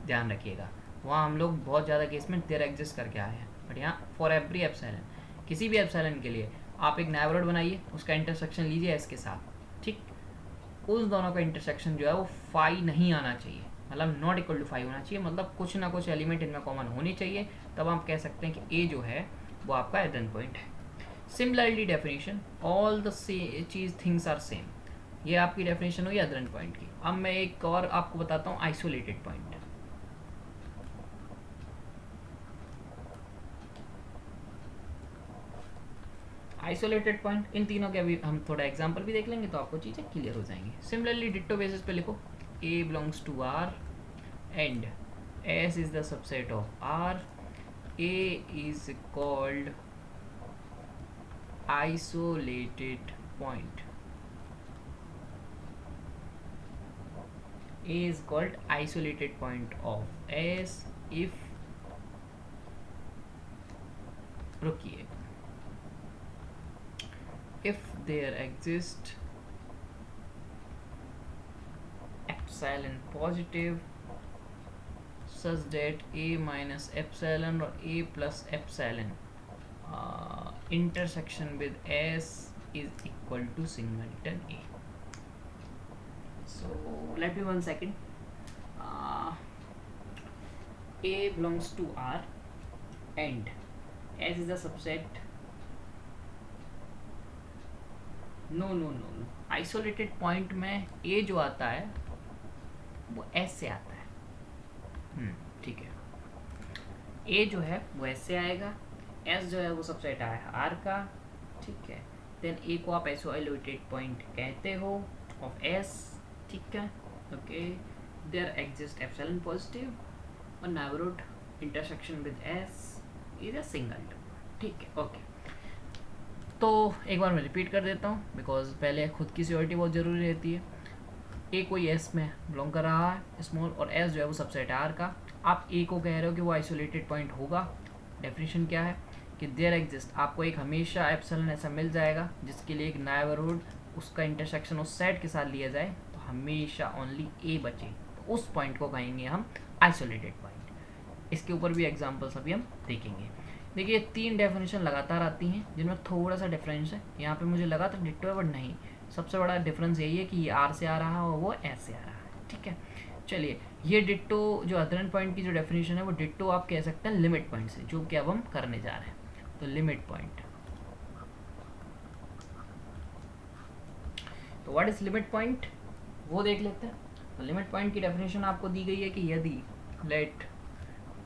ध्यान रखिएगा, वहाँ हम लोग बहुत ज़्यादा केस में देयर एग्जिस्ट करके आए हैं, बट यहाँ फॉर एवरी एप्सिलॉन, किसी भी एप्सिलॉन के लिए आप एक नेबरहुड बनाइए, उसका इंटरसेक्शन लीजिए एस के साथ। ठीक, उस दोनों का इंटरसेक्शन जो है वो फाई नहीं आना चाहिए, मतलब नॉट इक्वल टू फाई होना चाहिए, मतलब कुछ ना कुछ एलिमेंट इनमें कॉमन होनी चाहिए, तब आप कह सकते हैं कि ए जो है वो आपका एडरेंट पॉइंट है। सिमिलरली डेफिनेशन, ऑल द चीज थिंग्स आर सेम, ये आपकी डेफिनेशन हुई एडरेंट पॉइंट की। अब मैं एक और आपको बताता हूँ आइसोलेटेड पॉइंट। आइसोलेटेड पॉइंट, इन तीनों के अभी हम थोड़ा एग्जांपल भी देख लेंगे तो आपको चीज़ें क्लियर हो जाएंगी। सिमिलरली डिट्टो बेसिस पे लिखो, A belongs to R and S is the subset of R, A is called isolated point, A is called isolated point of S if, रुकिए, if there exist epsilon positive such that A minus epsilon और A plus epsilon intersection with S is equal to singleton A. So let me 1 second. A belongs to R and S is a subset. No. Isolated point में A जो आता है वो S से आता है. ठीक है. A जो है वो S से आएगा, S जो है वो सबसेट आया R का. ठीक है. देन A को आप आइसोलेटेड पॉइंट कहते हो ऑफ S. ठीक है. Okay. There exist epsilon positive और neighbourhood intersection with S is a single. ठीक है. ओके. तो एक बार मैं रिपीट कर देता हूँ बिकॉज पहले खुद की सिक्योरिटी बहुत ज़रूरी रहती है. A कोई S में बिलोंग कर रहा है स्मॉल और S जो है वो सबसेट R का. आप A को कह रहे हो कि वो आइसोलेटेड पॉइंट होगा. डेफिनेशन क्या है कि देयर एग्जिस्ट, आपको एक हमेशा एप्सिलॉन ऐसा मिल जाएगा जिसके लिए एक नेबरहुड उसका इंटरसेक्शन उस सेट के साथ लिया जाए तो हमेशा ओनली ए बचे, तो उस पॉइंट को कहेंगे हम आइसोलेटेड पॉइंट. इसके ऊपर भी एग्जांपल्स अभी हम देखेंगे. देखिए 3 डेफिनेशन लगातार आती हैं जिनमें थोड़ा सा डिफरेंस है. यहाँ पे मुझे लगा था डिट्टो है बट नहीं. सबसे बड़ा डिफरेंस यही है कि ये आर से आ रहा है और वो एस से आ रहा है. ठीक है. चलिए ये डिट्टो जो अदरन पॉइंट की जो डेफिनेशन है वो डिट्टो आप कह सकते हैं लिमिट पॉइंट से, जो कि अब हम करने जा रहे हैं. तो लिमिट पॉइंट, तो व्हाट इज लिमिट पॉइंट वो देख लेते हैं. तो लिमिट पॉइंट की डेफिनेशन आपको दी गई है कि यदि लेट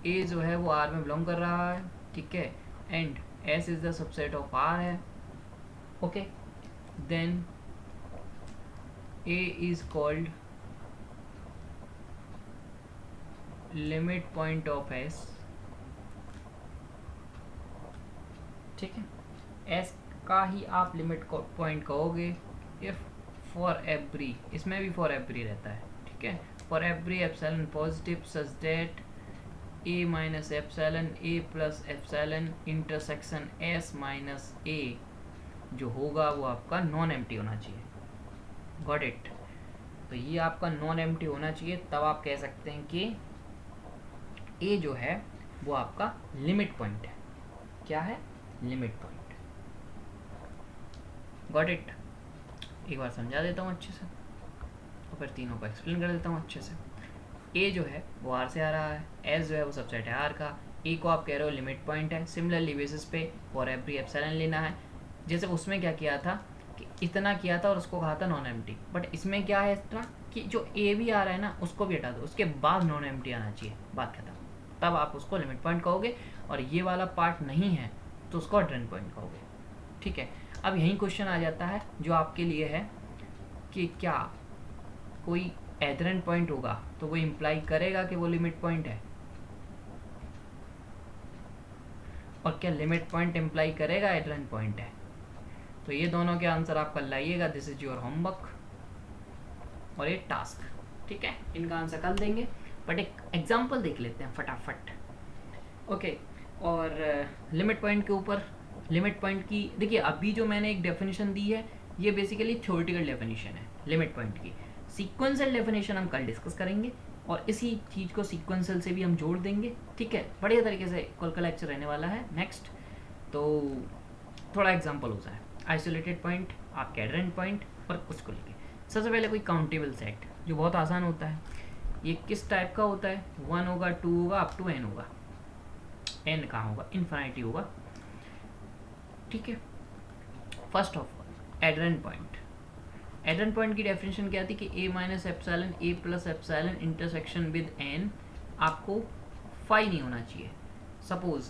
ए जो है वो आर में बिलोंग कर रहा है. ठीक है. And S is the subset of R है. Okay. Then A is called limit point of S. ठीक है. एस का ही आप लिमिट पॉइंट कहोगे इफ फॉर एवरी, इसमें भी फॉर एवरी रहता है. ठीक है. For every epsilon positive such that A minus epsilon A plus epsilon intersection S minus A जो होगा वो आपका नॉन एम्प्टी होना चाहिए. Got it. तो ये आपका नॉन एम्प्टी होना चाहिए, तब आप कह सकते हैं कि ए जो है वो आपका लिमिट पॉइंट है. क्या है? Limit point. Got it. एक बार समझा देता हूँ अच्छे से और फिर तीनों को एक्सप्लेन कर देता हूँ अच्छे से. ए जो है वो आर से आ रहा है, एस जो है वो सबसेट है आर का. ए को आप कह रहे हो लिमिट पॉइंट है. सिमिलरली बेसिस पे फॉर एवरी एप्सिलॉन लेना है. जैसे उसमें क्या किया था कि इतना किया था और उसको कहा था नॉन एम्प्टी. बट इसमें क्या है इस तरह कि जो ए भी आ रहा है ना उसको भी हटा दो, उसके बाद नॉन एम्प्टी आना चाहिए. बात खत्म. तब आप उसको लिमिट पॉइंट कहोगे. और ये वाला पार्ट नहीं है तो उसको अड्रेन पॉइंट कहोगे. ठीक है. अब यही क्वेश्चन आ जाता है जो आपके लिए है कि क्या कोई एड्रेन पॉइंट होगा तो वो इम्प्लाई करेगा कि वो लिमिट पॉइंट है, और क्या लिमिट पॉइंट इम्प्लाई करेगा एड्रेन पॉइंट है. तो ये दोनों के आंसर आप कल लाइएगा. दिस इज योर होमवर्क और ये टास्क. ठीक है. इनका आंसर कल देंगे बट एक एग्जाम्पल देख लेते हैं फटाफट. ओके. और लिमिट पॉइंट के ऊपर, लिमिट पॉइंट की देखिए अभी जो मैंने एक डेफिनेशन दी है ये बेसिकली थ्योरेटिकल डेफिनेशन है लिमिट पॉइंट की. सीक्वेंशियल डेफिनेशन हम कल डिस्कस करेंगे और इसी चीज़ को सीक्वेंशियल से भी हम जोड़ देंगे. ठीक है. बढ़िया तरीके से कल का लेक्चर रहने वाला है. नेक्स्ट तो थोड़ा एग्जांपल हो जाए. आइसोलेटेड पॉइंट, आपके एड्रेन पॉइंट और कुछ को लेके. सबसे पहले कोई काउंटेबल सेट जो बहुत आसान होता है. ये किस टाइप का होता है? 1 होगा, 2 होगा, अप टू n होगा. n कहाँ होगा? इन्फिनिटी होगा. ठीक है. First of all adherent point. Adherent point की डेफिनेशन क्या थी कि a minus epsilon a plus epsilon intersection with n आपको फाई नहीं होना चाहिए. सपोज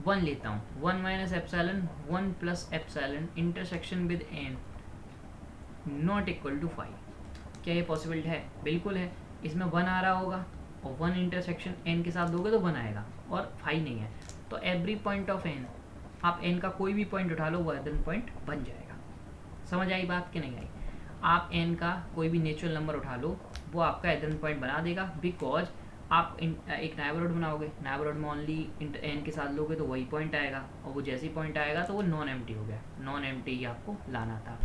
1 लेता हूँ. 1 minus epsilon 1 plus epsilon intersection with n not equal to phi. क्या ये पॉसिबल है? बिल्कुल है. इसमें 1 आ रहा होगा और 1 इंटरसेक्शन n के साथ दोगे तो 1 आएगा और फाई नहीं है. तो एवरी पॉइंट ऑफ n, आप n का कोई भी पॉइंट उठा लो वो एड्रेन पॉइंट बन जाएगा. समझ आई बात कि नहीं आई? आप n का कोई भी नेचुरल नंबर उठा लो वो आपका एड्रेन पॉइंट बना देगा. बिकॉज आप एक नेबरहुड बनाओगे, नेबरहुड में ओनली n के साथ लोगे तो वही पॉइंट आएगा और वो जैसे ही पॉइंट आएगा तो वो नॉन एम्प्टी हो गया. नॉन एम्प्टी ही आपको लाना था.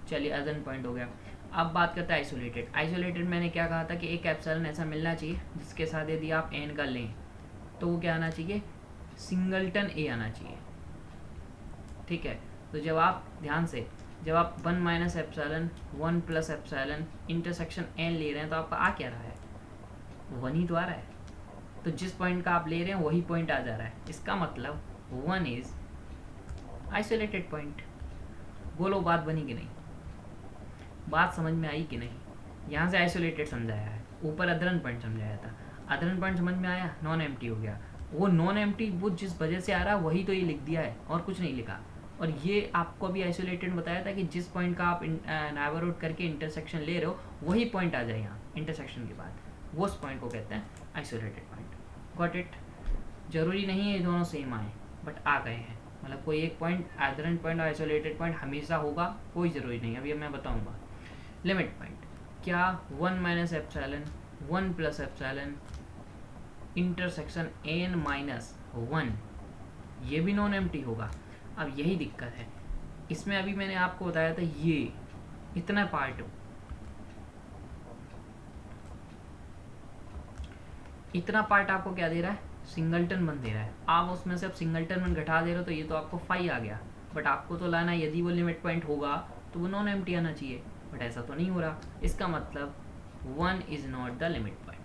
चलिए एड्रेन पॉइंट हो गया. अब बात करते हैं आइसोलेटेड। आइसोलेटेड मैंने क्या कहा था कि एक एप्सिलॉन ऐसा मिलना चाहिए जिसके साथ यदि आप एन का लें तो वो क्या आना चाहिए, सिंगलटन ए आना चाहिए। ठीक है, तो जब आप ध्यान से जब आप 1 minus epsilon 1 plus epsilon intersection N ले रहे हैं तो आपका आ क्या रहा है, 1 ही तो आ रहा है। तो जिस पॉइंट का आप ले रहे हैं वही पॉइंट आ जा रहा है, इसका मतलब 1 इज आइसोलेटेड पॉइंट। बोलो बात बनी कि नहीं, बात समझ में आई कि नहीं। यहाँ से आइसोलेटेड समझाया है, ऊपर अदरन पॉइंट समझाया था, अदरन पॉइंट समझ में आया, नॉन एम्प्टी हो गया। वो नॉन एम्प्टी वो जिस वजह से आ रहा है वही तो ये लिख दिया है और कुछ नहीं लिखा। और ये आपको अभी आइसोलेटेड बताया था कि जिस पॉइंट का आप नेबरहुड करके इंटरसेक्शन ले रहे हो वही पॉइंट आ जाए यहाँ इंटरसेक्शन के बाद, वो उस पॉइंट को कहते हैं आइसोलेटेड पॉइंट। Got it. जरूरी नहीं है ये दोनों सेम आए, बट आ गए हैं, मतलब कोई एक पॉइंट एडरेंट पॉइंट और आइसोलेटेड पॉइंट हमेशा होगा, कोई ज़रूरी नहीं। अभी मैं बताऊंगा। लिमिट पॉइंट क्या, 1 minus epsilon 1 plus epsilon intersection N minus 1, ये भी नॉन एम्प्टी होगा। अब यही दिक्कत है इसमें, अभी मैंने आपको बताया था ये इतना पार्ट, इतना पार्ट आपको क्या दे रहा है, सिंगलटन वन दे रहा है। आप उसमें से अब सिंगलटन वन घटा दे रहे हो तो ये तो आपको 5 आ गया, बट आपको तो लाना है यदि वो लिमिट पॉइंट होगा तो वो नॉन एम्प्टी आना चाहिए, बट ऐसा तो नहीं हो रहा। इसका मतलब 1 is not the limit point.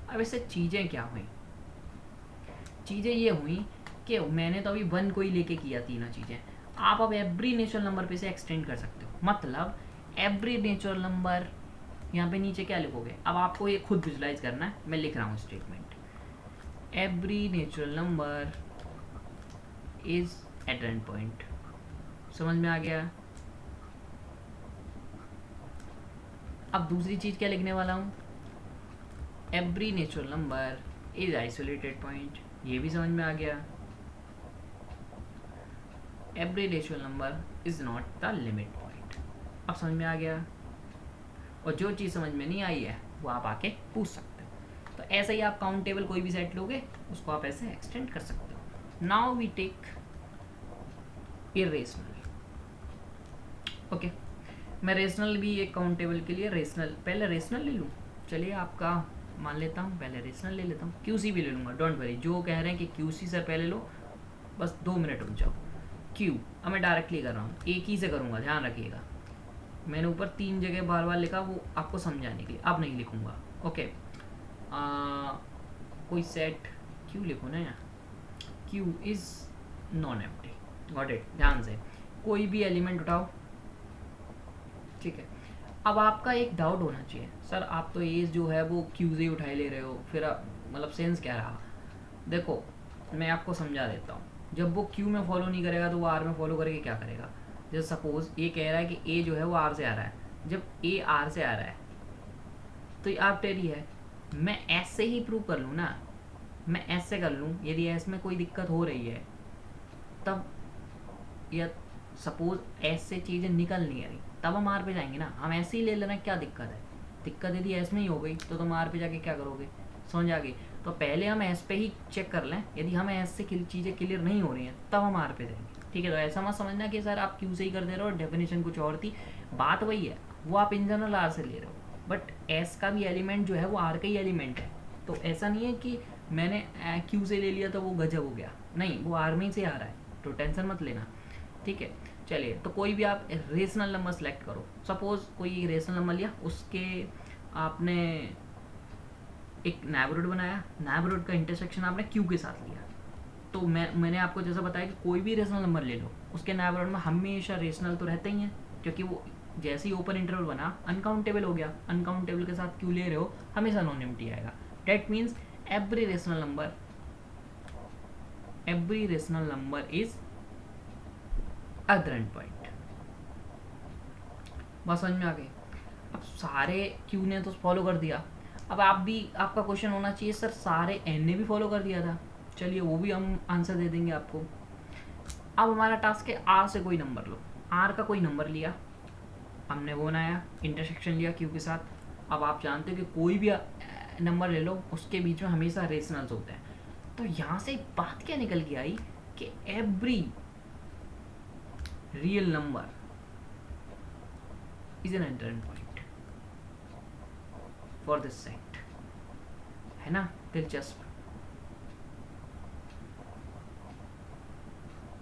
अब इससे चीज़ें क्या हुई, चीज़ें ये हुई कि मैंने तो अभी 1 को ही लेके किया तीनों चीज़ें, आप अब एवरी नेचुरल नंबर पे से एक्सटेंड कर सकते हो। मतलब एवरी नेचुरल नंबर, यहाँ पे नीचे क्या लिखोगे, अब आपको ये खुद विजुलाइज करना है, मैं लिख रहा हूँ statement, every natural number is adherent point. समझ में आ गया। अब दूसरी चीज़ क्या लिखने वाला हूँ, every natural number is isolated point, ये भी समझ में आ गया। Every natural number is not the limit point, अब समझ में आ गया। और जो चीज़ समझ में नहीं आई है वो आप आके पूछ सकते हो। तो ऐसे ही आप काउंटेबल कोई भी सेट लोगे उसको आप ऐसे एक्सटेंड कर सकते हो। Now we take irrational. Okay, मैं रेशनल भी एक काउंटेबल के लिए रेशनल, पहले रेशनल ले लूँ, चलिए आपका मान लेता हूँ, पहले रेशनल ले लेता हूँ, क्यूसी भी ले लूँगा, डोंट वरी। जो कह रहे हैं कि क्यूसी से पहले लो, बस 2 मिनट रुक जाओ। क्यू अब मैं डायरेक्टली कर रहा हूँ, एक ही से करूँगा, ध्यान रखिएगा। मैंने ऊपर 3 जगह बार बार लिखा, वो आपको समझाने के लिए, अब नहीं लिखूँगा। ओके, कोई सेट क्यू लिखो ना यार, Q is non empty. Got it. ध्यान से कोई भी एलिमेंट उठाओ, ठीक है। अब आपका एक डाउट होना चाहिए, सर आप तो एज जो है वो क्यू से उठाए ले रहे हो, फिर मतलब सेंस क्या रहा। देखो मैं आपको समझा देता हूँ, जब वो क्यू में फॉलो नहीं करेगा तो वो आर में फॉलो करके क्या करेगा। जैसे सपोज ए कह रहा है कि ए जो है वो आर से आ रहा है, जब ए आर से आ रहा है तो ये आर्बिट्रेरी है। मैं एस से ही प्रूव कर लूँ ना, मैं एस से कर लूँ, यदि एस में कोई दिक्कत हो रही है तब, या सपोज एस से चीज़ें निकल नहीं आ रही तब हम आर पे जाएंगे ना। हम ऐसे ही ले लेना, क्या दिक्कत है। दिक्कत यदि एस में ही हो गई तो तुम आर पे जाके क्या करोगे, समझ आ गई। तो पहले हम एस पे ही चेक कर लें, यदि हमें एस से चीज़ें क्लियर नहीं हो रही हैं तब हम आर पे जाएंगे, ठीक है। तो ऐसा मत समझना कि सर आप क्यू से ही कर दे रहे हो, डेफिनेशन कुछ और थी, बात वही है, वो आप इन जनरल आर से ले रहे हो, बट एस का भी एलिमेंट जो है वो आर का ही एलिमेंट है। तो ऐसा नहीं है कि मैंने क्यू से ले लिया तो वो गजब हो गया, नहीं, वो आर में से आ रहा है, तो टेंशन मत लेना, ठीक है। चलिए, तो कोई भी आप रेशनल नंबर सेलेक्ट करो। सपोज कोई रेशनल नंबर लिया, उसके आपने एक नेबरहुड बनाया, नेबरहुड का इंटरसेक्शन आपने क्यू के साथ लिया। तो मैंने आपको जैसा बताया कि कोई भी रेशनल नंबर ले लो, उसके नेबरहुड में हमेशा रेशनल तो रहते ही हैं, क्योंकि वो जैसे ही ओपन इंटरवल बना अनकाउंटेबल हो गया, अनकाउंटेबल के साथ क्यू ले रहे हो हमेशा नॉन एम्प्टी आएगा। That means every rational number is adherent point. बात समझ में आ गई। अब सारे क्यू ने तो फॉलो कर दिया, अब आप भी, आपका क्वेश्चन होना चाहिए सर सारे एन ने भी फॉलो कर दिया था, चलिए वो भी हम आंसर दे देंगे आपको। अब हमारा टास्क है आर से कोई नंबर लो, आर का कोई नंबर लिया हमने, वो बनाया, इंटरसेक्शन लिया क्यू के साथ। अब आप जानते हो कि कोई भी नंबर ले लो उसके बीच में हमेशा रेशनल्स होते हैं। तो यहाँ से बात क्या निकल के आई कि every real number is an adherent point for this set, है ना दिलचस्प।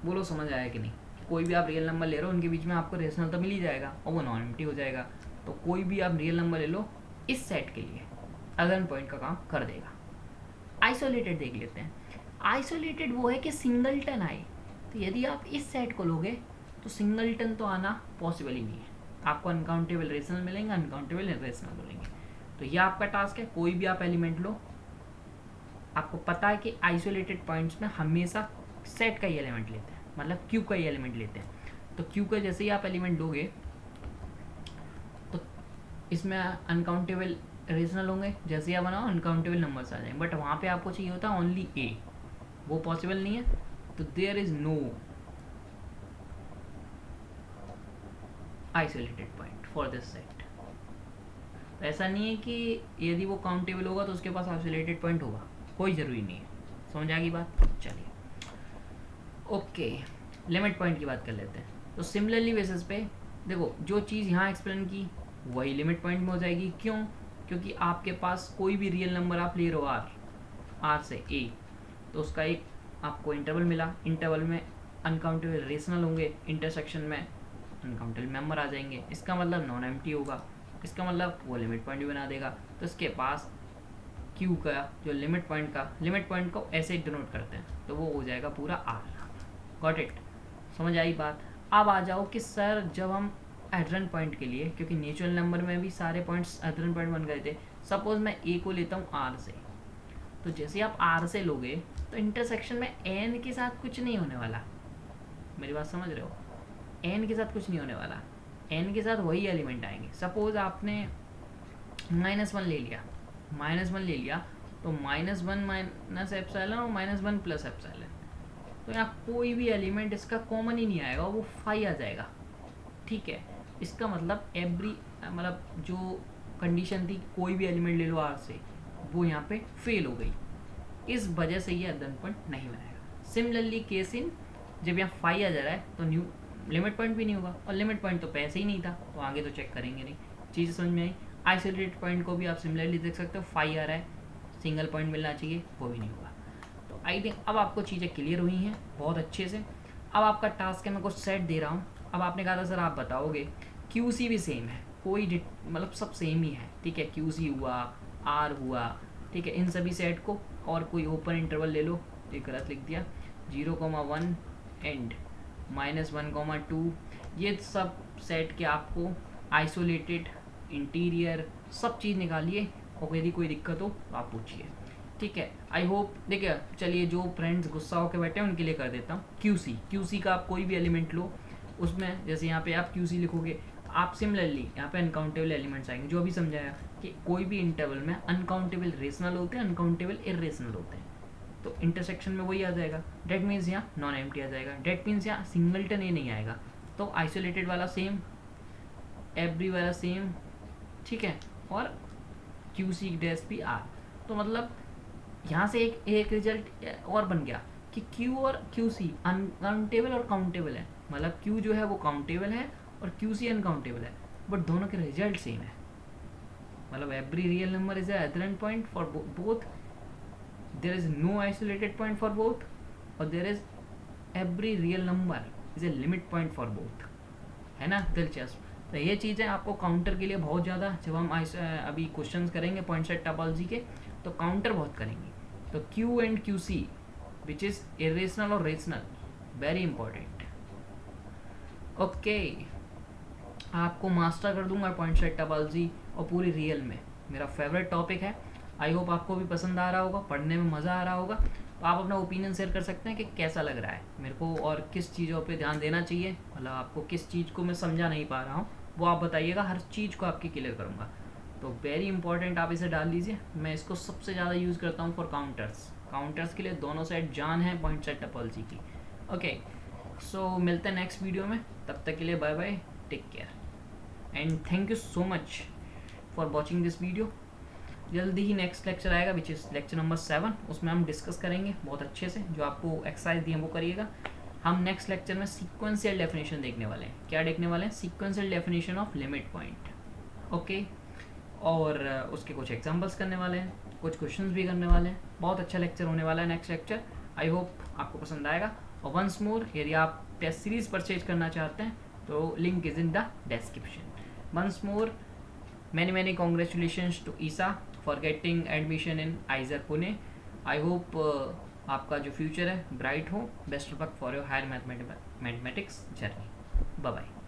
बोलो समझ आया कि नहीं। कोई भी आप रियल नंबर ले रहे हो उनके बीच में आपको रेशनल तो मिल ही जाएगा और वो नॉन एम्प्टी हो जाएगा। तो कोई भी आप रियल नंबर ले लो इस सेट के लिए एंटरन पॉइंट का काम कर देगा। आइसोलेटेड देख लेते हैं। आइसोलेटेड वो है कि सिंगलटन आए, तो यदि आप इस सेट को लोगे तो सिंगलटन तो आना पॉसिबल ही नहीं है, आपको अनकाउंटेबल रेशनल मिलेंगे, अनकाउंटेबल इरेशनल मिलेंगे। तो ये आपका टास्क है, कोई भी आप एलिमेंट लो, आपको पता है कि आइसोलेटेड पॉइंट्स में हमेशा सेट का ही एलिमेंट लेते हैं, मतलब क्यू का ही एलिमेंट लेते हैं। तो क्यू का जैसे ही आप एलिमेंट लोगे तो इसमें अनकाउंटेबल रेशनल होंगे, जैसे ही आप बनाओ अनकाउंटेबल नंबर्स आ जाएंगे, बट वहाँ पे आपको चाहिए होता है ओनली ए, वो पॉसिबल नहीं है। तो there is no isolated point for this set. ऐसा नहीं है कि यदि वो काउंटेबल होगा तो उसके पास आइसोलेटेड पॉइंट होगा, कोई ज़रूरी नहीं है। समझ आ गई बात। चलिए ओके, लिमिट पॉइंट की बात कर लेते हैं। तो सिमिलरली बेसिस पे देखो, जो चीज़ यहाँ एक्सप्लेन की वही लिमिट पॉइंट में हो जाएगी। क्यों? क्योंकि आपके पास कोई भी रियल नंबर आप ले रहे हो आर से ए, तो उसका एक आपको इंटरवल मिला, इंटरवल में अनकाउंटेबल रेशनल होंगे, इंटरसेक्शन में अनकाउंटेबल मेंबर आ जाएंगे, इसका मतलब नॉन एम्प्टी होगा, इसका मतलब वो लिमिट पॉइंट भी बना देगा। तो इसके पास क्यू का जो लिमिट पॉइंट को ऐसे डिनोट करते हैं, तो वो हो जाएगा पूरा आर। गॉट इट, समझ आई बात। अब आ जाओ कि सर जब हम एडरन पॉइंट के लिए, क्योंकि नेचुरल नंबर में भी सारे पॉइंट्स एडरन पॉइंट बन गए थे, सपोज मैं ए को लेता हूँ आर से, तो जैसे आप आर से लोगे तो इंटरसेक्शन में एन के साथ कुछ नहीं होने वाला, मेरी बात समझ रहे हो, एन के साथ कुछ नहीं होने वाला, एन के साथ वही एलिमेंट आएंगे। सपोज आपने -1 ले लिया, तो -1 माइनस एप्सिलॉन और -1 प्लस एप्सिलॉन, तो यहाँ कोई भी एलिमेंट इसका कॉमन ही नहीं आएगा, वो 5 आ जाएगा। ठीक है, इसका मतलब मतलब जो कंडीशन थी कोई भी एलिमेंट ले लो आर से, वो यहाँ पे फेल हो गई, इस वजह से ये एडरन पॉइंट नहीं बनाएगा। सिमिलरली केस इन जब यहाँ 5 आ जा रहा है तो न्यू लिमिट पॉइंट भी नहीं होगा, और लिमिट पॉइंट तो पैसे ही नहीं था, तो आगे तो चेक करेंगे नहीं। चीज़ समझ में आई। आइसोलेटेड पॉइंट को भी आप सिमिलरली देख सकते हो, 5 आ रहा है, सिंगल पॉइंट मिलना चाहिए, वो भी नहीं होगा। तो आई थिंक अब आपको चीज़ें क्लियर हुई हैं बहुत अच्छे से। अब आपका टास्क है, मैं कुछ सेट दे रहा हूँ। अब आपने कहा था सर आप बताओगे, QC भी सेम है, कोई मतलब सब सेम ही है। ठीक है, QC हुआ, R हुआ, ठीक है, इन सभी सेट को, और कोई ओपन इंटरवल ले लो, ये गलत लिख दिया, 0,1 एंड -1,2, ये सब सेट के आपको आइसोलेटेड, इंटीरियर सब चीज़ निकालिए, और यदि कोई दिक्कत हो तो आप पूछिए। ठीक है, आई होप। देखिए चलिए, जो फ्रेंड्स गुस्सा होकर बैठे हैं उनके लिए कर देता हूँ QC का आप कोई भी एलिमेंट लो, उसमें जैसे यहाँ पे आप QC लिखोगे, आप सिमिलरली यहाँ पे अनकाउंटेबल एलिमेंट्स आएंगे, जो अभी समझाया कि कोई भी इंटरवल में अनकाउंटेबल रेशनल होते हैं, अनकाउंटेबल इरेशनल होते हैं, तो इंटरसेक्शन में वही आ जाएगा। डेट मीन्स यहाँ नॉन एम्प्टी आ जाएगा, डेट मीन्स यहाँ सिंगलटन ए नहीं आएगा, तो आइसोलेटेड वाला सेम, एवरी वाला सेम, ठीक है, और QC डैश भी आर। तो मतलब यहाँ से एक रिजल्ट और बन गया कि Q और QC अनकाउंटेबल और काउंटेबल है, मतलब Q जो है वो काउंटेबल है और QC अनकाउंटेबल है, बट दोनों के रिजल्ट सेम है। मतलब every real number is adherent point for both, there is no isolated point for both, और there is every real number is a limit point for both, है ना दिलचस्प। तो ये चीज़ें आपको काउंटर के लिए बहुत ज़्यादा, जब हम अभी क्वेश्चंस करेंगे पॉइंट सेट टोपोलॉजी के, तो काउंटर बहुत करेंगे। तो Q and QC which is irrational और रेशनल, वेरी इंपॉर्टेंट। ओके, आपको मास्टर कर दूंगा पॉइंट सेट टोपोलॉजी, और पूरी रियल में मेरा फेवरेट टॉपिक है। आई होप आपको भी पसंद आ रहा होगा, पढ़ने में मज़ा आ रहा होगा। तो आप अपना ओपिनियन शेयर कर सकते हैं कि कैसा लग रहा है मेरे को, और किस चीज़ों पे ध्यान देना चाहिए, मतलब आपको किस चीज़ को मैं समझा नहीं पा रहा हूँ वो आप बताइएगा, हर चीज़ को आपकी क्लियर करूँगा। तो वेरी इंपॉर्टेंट, आप इसे डाल लीजिए। मैं इसको सबसे ज़्यादा यूज़ करता हूँ फॉर काउंटर्स के लिए, दोनों साइड जान है पॉइंट सेट टोपोलॉजी की। ओके, सो मिलते हैं नेक्स्ट वीडियो में, तब तक के लिए bye bye, take care and thank you so much for watching this video. जल्दी ही नेक्स्ट लेक्चर आएगा विच इज़ लेक्चर नंबर 7, उसमें हम डिस्कस करेंगे बहुत अच्छे से, जो आपको एक्सरसाइज दी है वो करिएगा। हम नेक्स्ट लेक्चर में सीक्वेंशियल डेफिनेशन देखने वाले हैं। क्या देखने वाले हैं? Sequential definition of limit point. Okay, और उसके कुछ एग्जांपल्स करने वाले हैं, कुछ क्वेश्चंस भी करने वाले हैं। बहुत अच्छा लेक्चर होने वाला है नेक्स्ट लेक्चर। आई होप आपको पसंद आएगा। और वंस मोर, यदि आप टेस्ट सीरीज परचेज करना चाहते हैं तो link is in the description. Once more, many congratulations to Isa for getting admission in ISER Pune. I hope आपका जो फ्यूचर है ब्राइट हो। Best of luck for your higher mathematics journey. Bye bye.